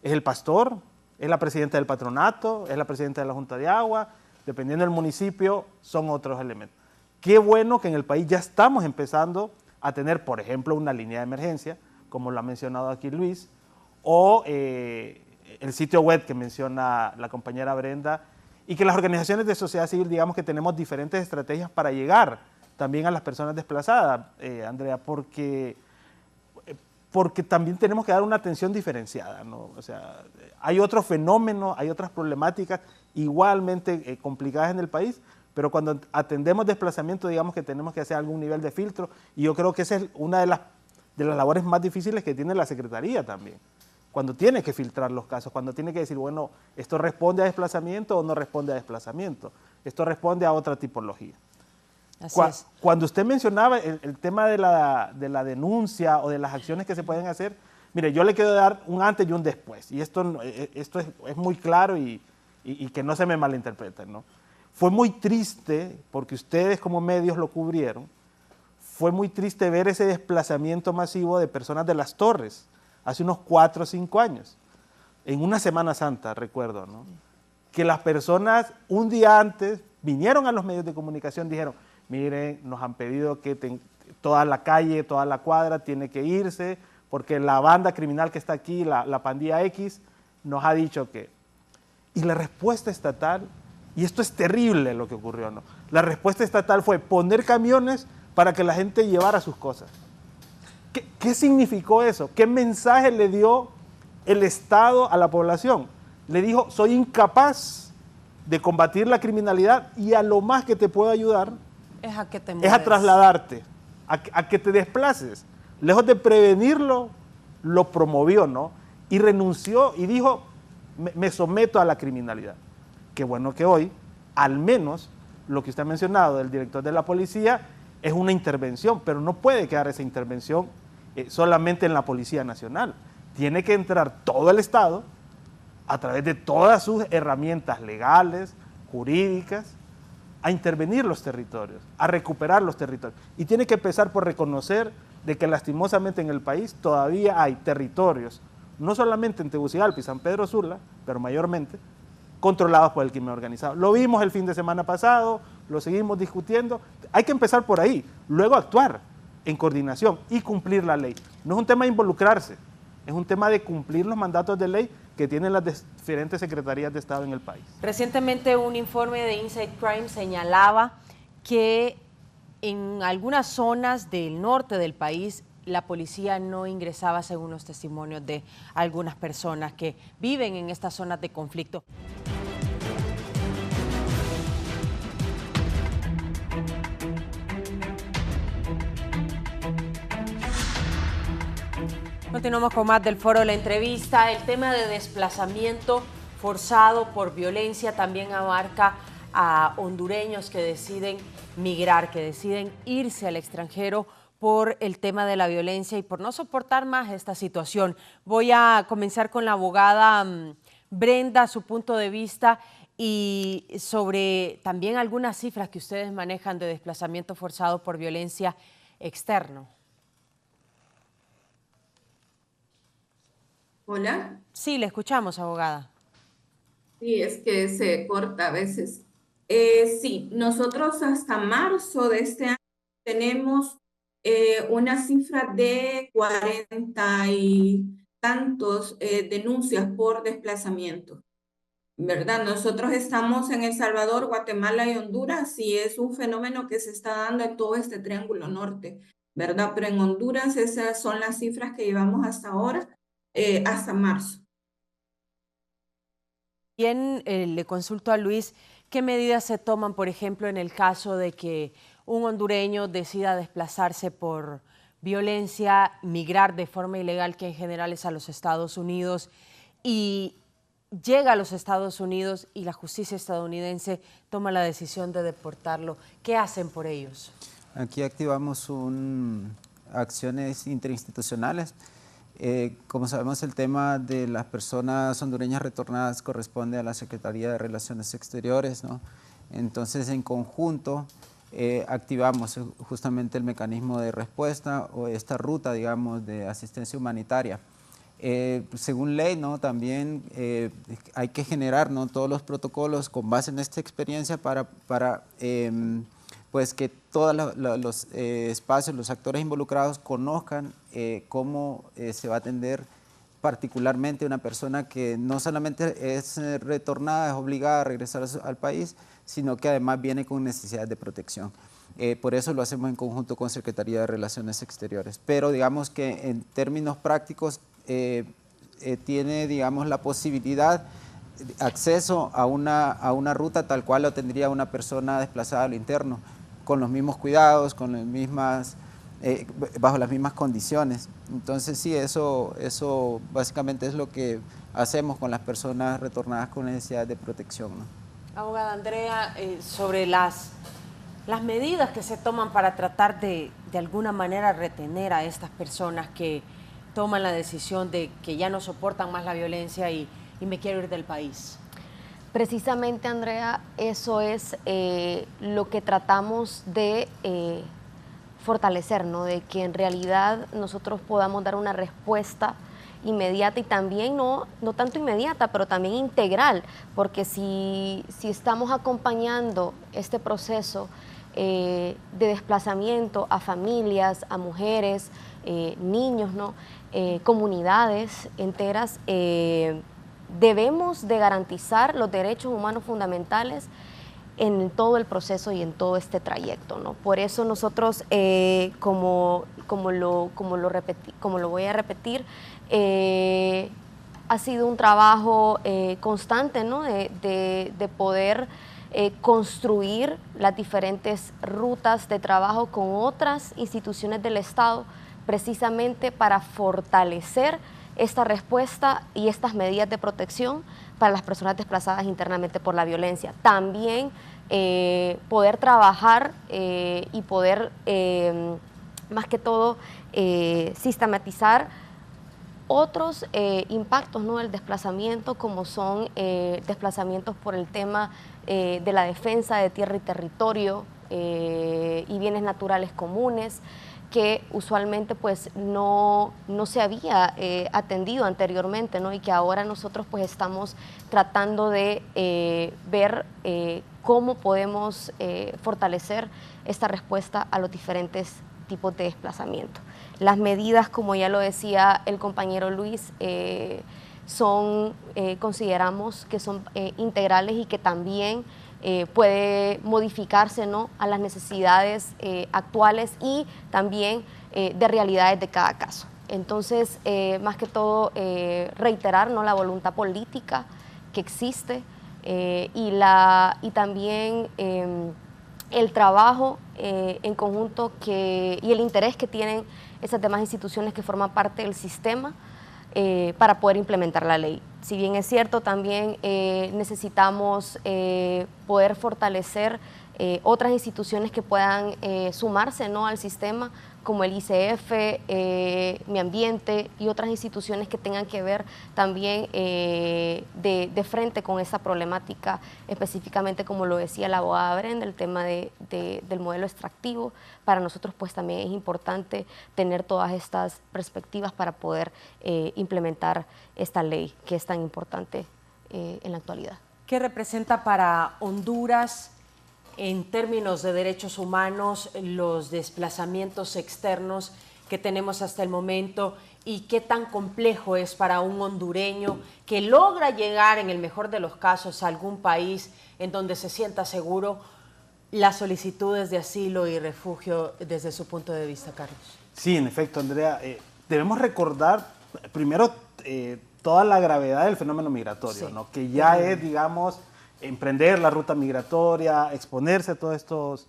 es el pastor, es la presidenta del patronato, es la presidenta de la Junta de Agua, dependiendo del municipio, son otros elementos. Qué bueno que en el país ya estamos empezando a tener, por ejemplo, una línea de emergencia, como lo ha mencionado aquí Luis, o el sitio web que menciona la compañera Brenda, y que las organizaciones de sociedad civil, digamos que tenemos diferentes estrategias para llegar también a las personas desplazadas, Andrea, porque también tenemos que dar una atención diferenciada, ¿no? O sea, hay otros fenómenos, hay otras problemáticas igualmente complicadas en el país, pero cuando atendemos desplazamiento, digamos que tenemos que hacer algún nivel de filtro, y yo creo que esa es una de las labores más difíciles que tiene la Secretaría también, cuando tiene que filtrar los casos, cuando tiene que decir, bueno, esto responde a desplazamiento o no responde a desplazamiento, esto responde a otra tipología. Así es. Cuando usted mencionaba el tema de la denuncia o de las acciones que se pueden hacer, mire, yo le quiero dar un antes y un después, y esto es muy claro y que no se me malinterpreten, ¿no? Fue muy triste, porque ustedes como medios lo cubrieron, fue muy triste ver ese desplazamiento masivo de personas de Las Torres, hace unos 4 o 5 años, en una Semana Santa, recuerdo, ¿no? Que las personas un día antes vinieron a los medios de comunicación, dijeron, miren, nos han pedido que toda la calle, toda la cuadra tiene que irse, porque la banda criminal que está aquí, la pandilla X, nos ha dicho que... Y la respuesta estatal, y esto es terrible lo que ocurrió, ¿no? La respuesta estatal fue poner camiones para que la gente llevara sus cosas. ¿Qué significó eso? ¿Qué mensaje le dio el Estado a la población? Le dijo, soy incapaz de combatir la criminalidad y a lo más que te puedo ayudar es a trasladarte, a que te desplaces. Lejos de prevenirlo, lo promovió, ¿no? Y renunció y dijo, me someto a la criminalidad. Qué bueno que hoy, al menos, lo que usted ha mencionado del director de la policía es una intervención, pero no puede quedar esa intervención solamente en la Policía Nacional. Tiene que entrar todo el Estado a través de todas sus herramientas legales, jurídicas, a intervenir los territorios, a recuperar los territorios. Y tiene que empezar por reconocer de que lastimosamente en el país todavía hay territorios, no solamente en Tegucigalpa y San Pedro Sula, pero mayormente, controlados por el crimen organizado. Lo vimos el fin de semana pasado, lo seguimos discutiendo. Hay que empezar por ahí, luego actuar en coordinación y cumplir la ley. No es un tema de involucrarse, es un tema de cumplir los mandatos de ley que tienen las diferentes secretarías de Estado en el país. Recientemente un informe de Inside Crime señalaba que en algunas zonas del norte del país la policía no ingresaba, según los testimonios de algunas personas que viven en estas zonas de conflicto. Continuamos con más del Foro La Entrevista. El tema de desplazamiento forzado por violencia también abarca a hondureños que deciden migrar, que deciden irse al extranjero por el tema de la violencia y por no soportar más esta situación. Voy a comenzar con la abogada Brenda, su punto de vista y sobre también algunas cifras que ustedes manejan de desplazamiento forzado por violencia externo. Hola. Sí, le escuchamos, abogada. Sí, es que se corta a veces. Sí, nosotros hasta marzo de este año tenemos una cifra de 40 y tantos denuncias por desplazamiento, ¿verdad? Nosotros estamos en El Salvador, Guatemala y Honduras y es un fenómeno que se está dando en todo este triángulo norte, ¿verdad? Pero en Honduras esas son las cifras que llevamos hasta ahora, hasta marzo. Bien, le consulto a Luis, ¿qué medidas se toman, por ejemplo, en el caso de que un hondureño decida desplazarse por violencia, migrar de forma ilegal, que en general es a los Estados Unidos, y llega a los Estados Unidos y la justicia estadounidense toma la decisión de deportarlo? ¿Qué hacen por ellos? Aquí activamos acciones interinstitucionales. Como sabemos, el tema de las personas hondureñas retornadas corresponde a la Secretaría de Relaciones Exteriores, ¿no? Entonces, en conjunto, activamos justamente el mecanismo de respuesta o esta ruta, digamos, de asistencia humanitaria. Según ley, ¿no? También hay que generar, ¿no?, todos los protocolos con base en esta experiencia para pues que todos los espacios, los actores involucrados conozcan cómo se va a atender particularmente una persona que no solamente es retornada, es obligada a regresar al país, sino que además viene con necesidades de protección. Por eso lo hacemos en conjunto con Secretaría de Relaciones Exteriores. Pero digamos que en términos prácticos tiene, digamos, la posibilidad acceso a una ruta tal cual lo tendría una persona desplazada a lo interno, con los mismos cuidados, con las mismas, bajo las mismas condiciones. Entonces sí, eso básicamente es lo que hacemos con las personas retornadas con necesidad de protección, ¿no? Abogada Andrea, sobre las las medidas que se toman para tratar de alguna manera retener a estas personas que toman la decisión de que ya no soportan más la violencia y me quiero ir del país. Precisamente, Andrea, eso es lo que tratamos de fortalecer, ¿no? De que en realidad nosotros podamos dar una respuesta inmediata y también no tanto inmediata, pero también integral, porque si estamos acompañando este proceso de desplazamiento a familias, a mujeres, niños, ¿no? Comunidades enteras, debemos de garantizar los derechos humanos fundamentales en todo el proceso y en todo este trayecto, ¿no? Por eso nosotros, como lo voy a repetir, ha sido un trabajo constante, ¿no? de poder construir las diferentes rutas de trabajo con otras instituciones del Estado, precisamente para fortalecer esta respuesta y estas medidas de protección para las personas desplazadas internamente por la violencia. También poder trabajar y poder, más que todo, sistematizar otros impactos, ¿no? del desplazamiento, como son desplazamientos por el tema de la defensa de tierra y territorio y bienes naturales comunes, que usualmente pues no se había atendido anteriormente, ¿no? Y que ahora nosotros pues estamos tratando de ver cómo podemos fortalecer esta respuesta a los diferentes tipos de desplazamiento. Las medidas, como ya lo decía el compañero Luis, consideramos que son integrales y que también puede modificarse, ¿no? a las necesidades actuales y también de realidades de cada caso. Entonces, más que todo, reiterar, ¿no? la voluntad política que existe y también el trabajo en conjunto y el interés que tienen esas demás instituciones que forman parte del sistema para poder implementar la ley. Si bien es cierto, también necesitamos poder fortalecer otras instituciones que puedan sumarse, ¿no? al sistema, como el ICF, Mi Ambiente y otras instituciones que tengan que ver también de frente con esa problemática, específicamente como lo decía la abogada Brenda, el tema del modelo extractivo. Para nosotros pues también es importante tener todas estas perspectivas para poder implementar esta ley que es tan importante en la actualidad. ¿Qué representa para Honduras en términos de derechos humanos los desplazamientos externos que tenemos hasta el momento y qué tan complejo es para un hondureño que logra llegar en el mejor de los casos a algún país en donde se sienta seguro las solicitudes de asilo y refugio desde su punto de vista, Carlos? Sí, en efecto, Andrea, debemos recordar primero toda la gravedad del fenómeno migratorio, sí, ¿no? Que ya es, digamos, emprender la ruta migratoria, exponerse a todos estos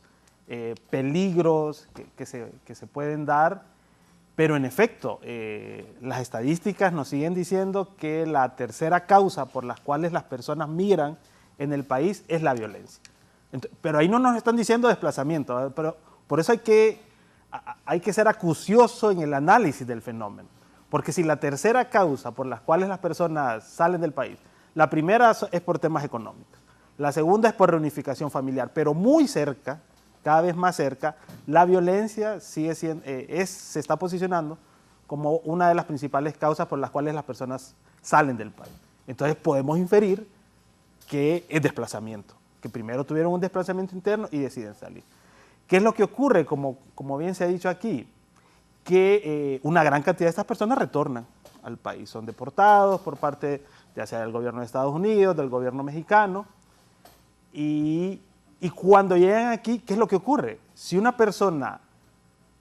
peligros que se pueden dar, pero en efecto, las estadísticas nos siguen diciendo que la tercera causa por las cuales las personas migran en el país es la violencia. Pero ahí no nos están diciendo desplazamiento, ¿verdad? Pero por eso hay que ser acucioso en el análisis del fenómeno, porque si la tercera causa por las cuales las personas salen del país, la primera es por temas económicos, la segunda es por reunificación familiar, pero muy cerca, cada vez más cerca, la violencia se está posicionando como una de las principales causas por las cuales las personas salen del país. Entonces podemos inferir que es desplazamiento, que primero tuvieron un desplazamiento interno y deciden salir. ¿Qué es lo que ocurre? Como bien se ha dicho aquí, que una gran cantidad de estas personas retornan al país, son deportados por parte ya sea del gobierno de Estados Unidos, del gobierno mexicano, y cuando llegan aquí, ¿qué es lo que ocurre? Si una persona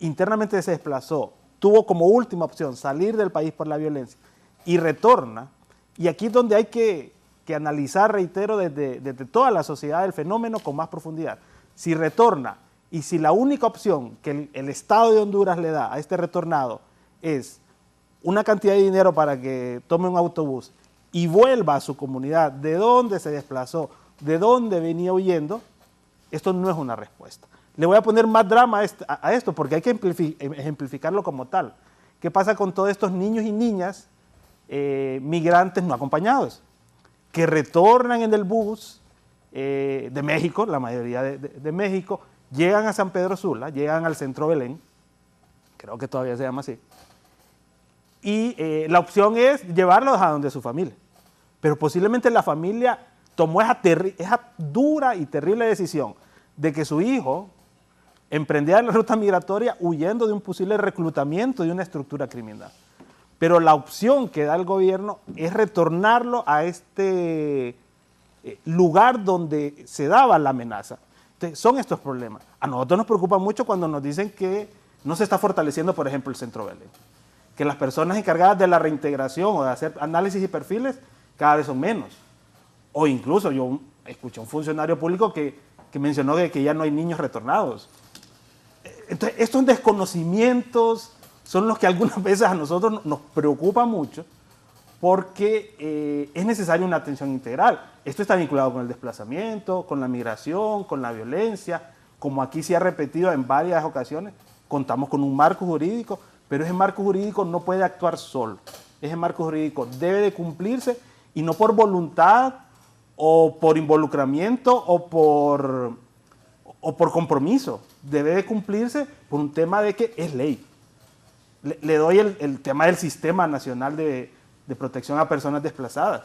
internamente se desplazó, tuvo como última opción salir del país por la violencia y retorna, y aquí es donde hay que analizar, reitero, desde toda la sociedad el fenómeno con más profundidad. Si retorna y si la única opción que el Estado de Honduras le da a este retornado es una cantidad de dinero para que tome un autobús y vuelva a su comunidad de donde se desplazó, de donde venía huyendo, esto no es una respuesta. le voy a poner más drama a esto, porque hay que ejemplificarlo como tal. ¿Qué pasa con todos estos niños y niñas migrantes no acompañados, que retornan en el bus de México, la mayoría de México, llegan a San Pedro Sula, llegan al centro Belén, creo que todavía se llama así, y la opción es llevarlos a donde su familia. Pero posiblemente la familia tomó esa dura y terrible decisión de que su hijo emprendiera la ruta migratoria huyendo de un posible reclutamiento de una estructura criminal. Pero la opción que da el gobierno es retornarlo a este lugar donde se daba la amenaza. Entonces, son estos problemas. A nosotros nos preocupa mucho cuando nos dicen que no se está fortaleciendo, por ejemplo, el Centro Belén. Que las personas encargadas de la reintegración o de hacer análisis y perfiles cada vez son menos. O incluso yo escuché a un funcionario público que mencionó que ya no hay niños retornados. Entonces, estos desconocimientos son los que algunas veces a nosotros nos preocupa mucho porque es necesaria una atención integral. Esto está vinculado con el desplazamiento, con la migración, con la violencia. Como aquí se ha repetido en varias ocasiones, contamos con un marco jurídico, pero ese marco jurídico no puede actuar solo. Ese marco jurídico debe de cumplirse y no por voluntad o por involucramiento o por compromiso. Debe de cumplirse por un tema de que es ley. Le doy el tema del Sistema Nacional de Protección a Personas Desplazadas.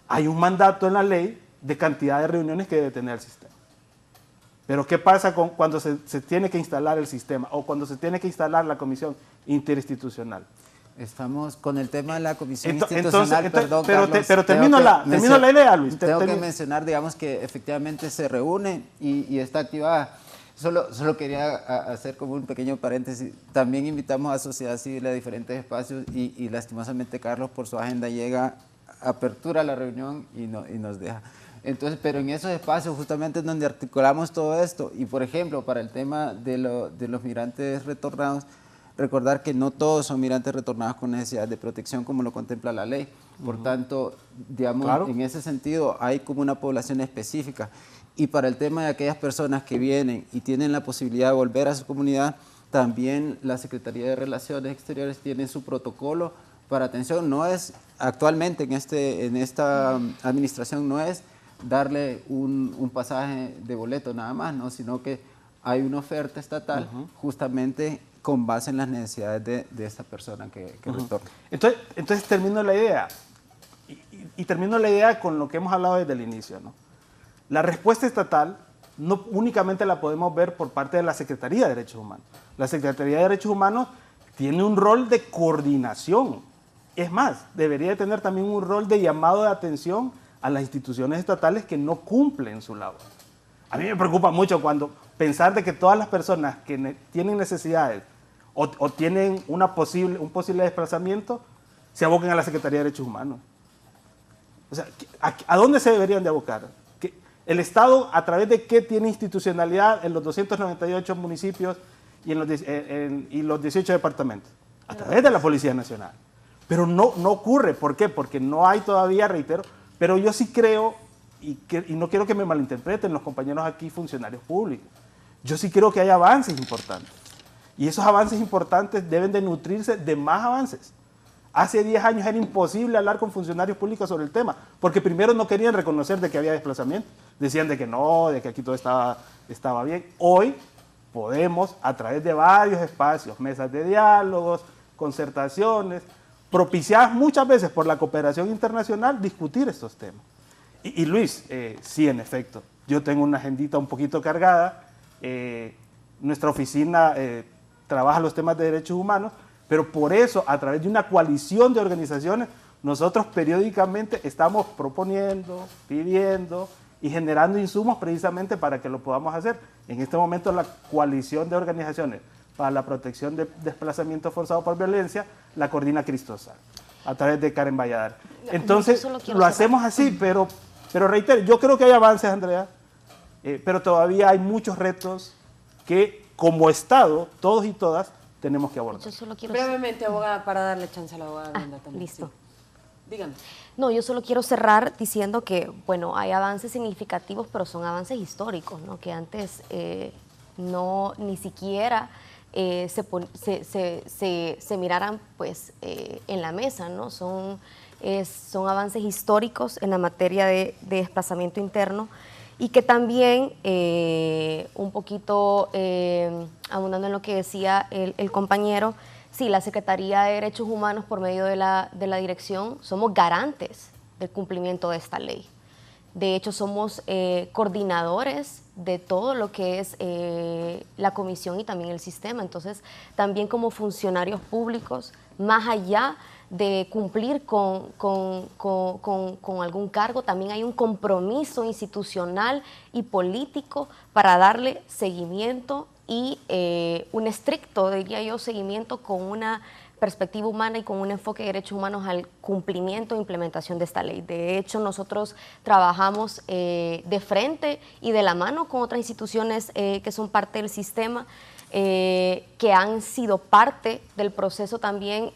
Hay un mandato en la ley de cantidad de reuniones que debe tener el sistema. Pero ¿qué pasa cuando se tiene que instalar el sistema o cuando se tiene que instalar la comisión interinstitucional? Estamos con el tema de la comisión institucional, perdón, pero Carlos, termino la idea, Luis. Tengo que mencionar, digamos, que efectivamente se reúne y está activada. Solo quería hacer como un pequeño paréntesis. También invitamos a sociedad civil a diferentes espacios y lastimosamente Carlos por su agenda llega, apertura la reunión y nos deja. Entonces, pero en esos espacios justamente es donde articulamos todo esto. Y por ejemplo, para el tema de los migrantes retornados, recordar que no todos son migrantes retornados con necesidad de protección como lo contempla la ley. Por tanto, digamos, claro, en ese sentido hay como una población específica. Y para el tema de aquellas personas que vienen y tienen la posibilidad de volver a su comunidad, también la Secretaría de Relaciones Exteriores tiene su protocolo para atención. No es, actualmente en esta administración no es darle un pasaje de boleto nada más, ¿no? Sino que hay una oferta estatal justamente con base en las necesidades de esta persona que retorna. Entonces termino la idea, y termino la idea con lo que hemos hablado desde el inicio, ¿no? La respuesta estatal no únicamente la podemos ver por parte de la Secretaría de Derechos Humanos. La Secretaría de Derechos Humanos tiene un rol de coordinación. Es más, debería de tener también un rol de llamado de atención a las instituciones estatales que no cumplen su labor. A mí me preocupa mucho cuando pensar de que todas las personas que tienen necesidades o tienen un posible desplazamiento se aboquen a la Secretaría de Derechos Humanos. O sea, ¿a dónde se deberían de abocar? ¿El Estado a través de qué tiene institucionalidad en los 298 municipios y en los 18 departamentos? A través de la Policía Nacional. Pero no ocurre. ¿Por qué? Porque no hay todavía, reitero, pero yo sí creo, y no quiero que me malinterpreten los compañeros aquí funcionarios públicos, yo sí creo que hay avances importantes. Y esos avances importantes deben de nutrirse de más avances. Hace 10 años era imposible hablar con funcionarios públicos sobre el tema, porque primero no querían reconocer de que había desplazamiento. Decían de que no, de que aquí todo estaba bien. Hoy podemos, a través de varios espacios, mesas de diálogos, concertaciones, propiciadas muchas veces por la cooperación internacional, discutir estos temas. Y Luis, sí, en efecto, yo tengo una agendita un poquito cargada. Nuestra oficina trabaja los temas de derechos humanos, pero por eso, a través de una coalición de organizaciones, nosotros periódicamente estamos proponiendo, pidiendo y generando insumos precisamente para que lo podamos hacer. En este momento la coalición de organizaciones para la protección de desplazamiento forzado por violencia la coordina Cristosal, a través de Karen Valladares. Entonces, lo hacemos así, pero reitero, yo creo que hay avances, Andrea, pero todavía hay muchos retos que como Estado, todos y todas, tenemos que abordar. Yo solo quiero... Brevemente, abogada, para darle chance a la abogada Brenda también. Listo. Sí. Dígame. No, yo solo quiero cerrar diciendo que, bueno, hay avances significativos, pero son avances históricos, ¿no? Que antes no ni siquiera se miraran pues en la mesa, ¿no? Son avances históricos en la materia de desplazamiento interno y que también, un poquito abundando en lo que decía el compañero, sí, la Secretaría de Derechos Humanos por medio de la dirección somos garantes del cumplimiento de esta ley. De hecho, somos coordinadores de todo lo que es la comisión y también el sistema. Entonces, también como funcionarios públicos, más allá de cumplir con algún cargo, también hay un compromiso institucional y político para darle seguimiento y un estricto, diría yo, seguimiento con una perspectiva humana y con un enfoque de derechos humanos al cumplimiento e implementación de esta ley. De hecho, nosotros trabajamos de frente y de la mano con otras instituciones que son parte del sistema, que han sido parte del proceso también,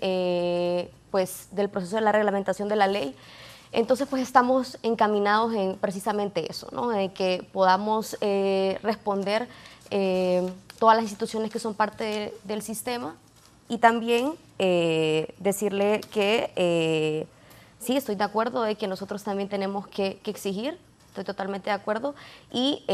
pues del proceso de la reglamentación de la ley. Entonces, pues estamos encaminados en precisamente eso, ¿no? En que podamos responder todas las instituciones que son parte del sistema. Y también decirle que sí, estoy de acuerdo de que nosotros también tenemos que exigir, estoy totalmente de acuerdo, y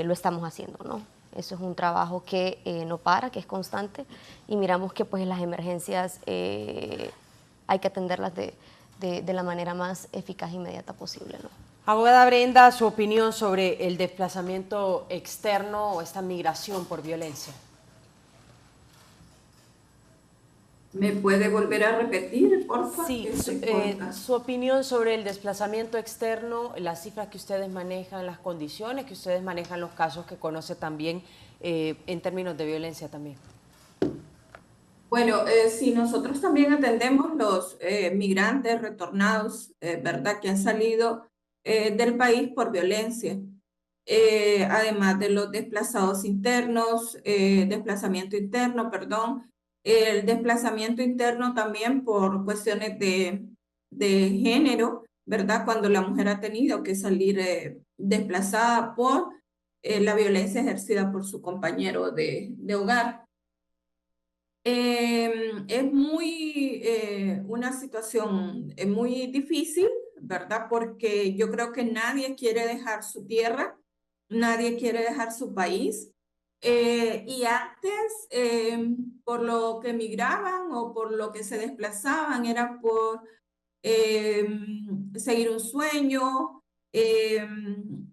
lo estamos haciendo, ¿no? Eso es un trabajo que no para, que es constante, y miramos que pues las emergencias hay que atenderlas de la manera más eficaz e inmediata posible, ¿no? Abogada Brenda, su opinión sobre el desplazamiento externo o esta migración por violencia. ¿Me puede volver a repetir, por favor? Sí, su opinión sobre el desplazamiento externo, las cifras que ustedes manejan, las condiciones que ustedes manejan, los casos que conoce también en términos de violencia también. Bueno, si nosotros también atendemos los migrantes retornados, ¿verdad?, que han salido del país por violencia, además de los desplazados internos, desplazamiento interno, perdón, el desplazamiento interno también por cuestiones de género, ¿verdad? Cuando la mujer ha tenido que salir desplazada por la violencia ejercida por su compañero de hogar. Es una situación muy difícil, ¿verdad? Porque yo creo que nadie quiere dejar su tierra, nadie quiere dejar su país. Y antes, por lo que migraban o por lo que se desplazaban, era por seguir un sueño,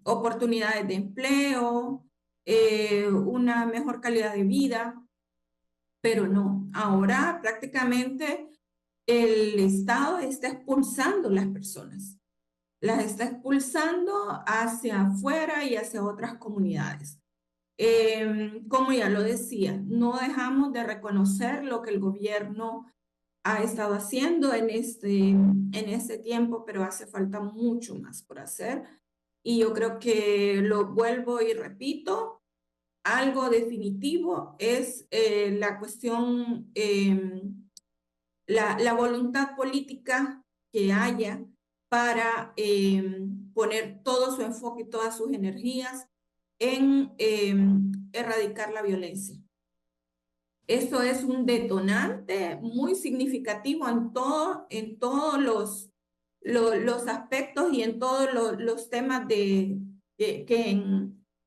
oportunidades de empleo, una mejor calidad de vida, pero no, ahora prácticamente el Estado está expulsando las personas, las está expulsando hacia afuera y hacia otras comunidades. Como ya lo decía, no dejamos de reconocer lo que el gobierno ha estado haciendo en este tiempo, pero hace falta mucho más por hacer. Y yo creo que lo vuelvo y repito, algo definitivo es la cuestión, la voluntad política que haya para poner todo su enfoque y todas sus energías en erradicar la violencia. Esto es un detonante muy significativo en todos los aspectos y en todos los temas que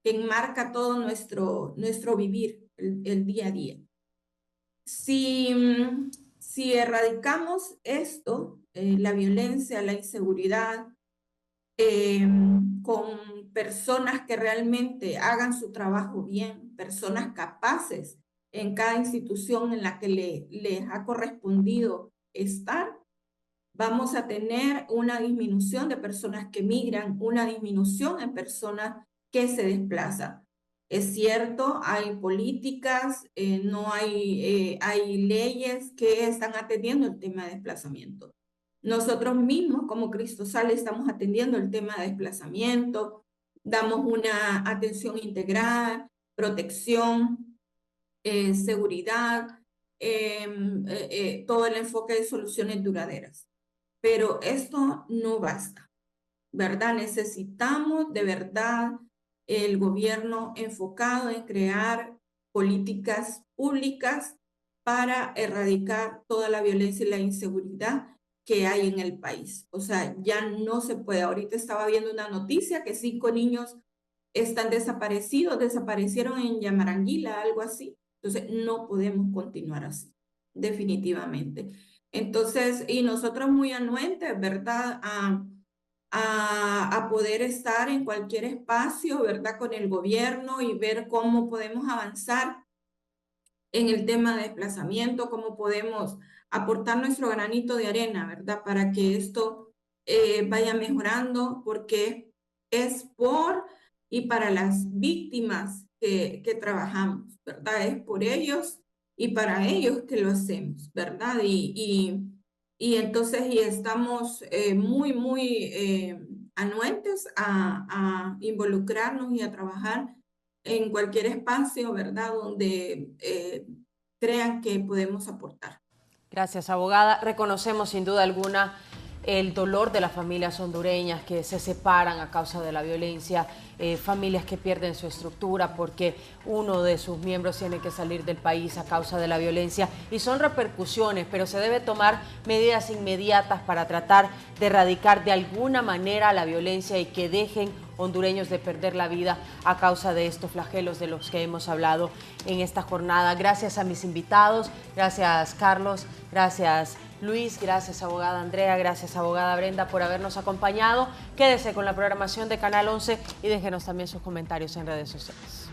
enmarca todo nuestro vivir, el día a día. Si erradicamos esto, la violencia, la inseguridad, con personas que realmente hagan su trabajo bien, personas capaces en cada institución en la que les ha correspondido estar, vamos a tener una disminución de personas que migran, una disminución en personas que se desplazan. Es cierto, hay políticas, no hay leyes que están atendiendo el tema de desplazamiento. Nosotros mismos, como Cristosal, estamos atendiendo el tema de desplazamiento, damos una atención integral, protección, seguridad, todo el enfoque de soluciones duraderas. Pero esto no basta, ¿verdad? Necesitamos de verdad el gobierno enfocado en crear políticas públicas para erradicar toda la violencia y la inseguridad que hay en el país. O sea, ya no se puede. Ahorita estaba viendo una noticia que 5 niños están desaparecieron en Yamaranguila, algo así. Entonces, no podemos continuar así, definitivamente. Entonces, y nosotros muy anuentes, ¿verdad? A poder estar en cualquier espacio, ¿verdad? Con el gobierno y ver cómo podemos avanzar en el tema de desplazamiento, cómo podemos aportar nuestro granito de arena, ¿verdad? Para que esto vaya mejorando, porque es por y para las víctimas que trabajamos, ¿verdad? Es por ellos y para ellos que lo hacemos, ¿verdad? Y entonces y estamos muy anuentes a involucrarnos y a trabajar en cualquier espacio, ¿verdad? Donde crean que podemos aportar. Gracias, abogada. Reconocemos sin duda alguna el dolor de las familias hondureñas que se separan a causa de la violencia, familias que pierden su estructura porque uno de sus miembros tiene que salir del país a causa de la violencia, y son repercusiones, pero se debe tomar medidas inmediatas para tratar de erradicar de alguna manera la violencia y que dejen hondureños de perder la vida a causa de estos flagelos de los que hemos hablado en esta jornada. Gracias a mis invitados, gracias Carlos, gracias Luis, gracias abogada Andrea, gracias abogada Brenda por habernos acompañado. Quédese con la programación de Canal 11 y déjenos también sus comentarios en redes sociales.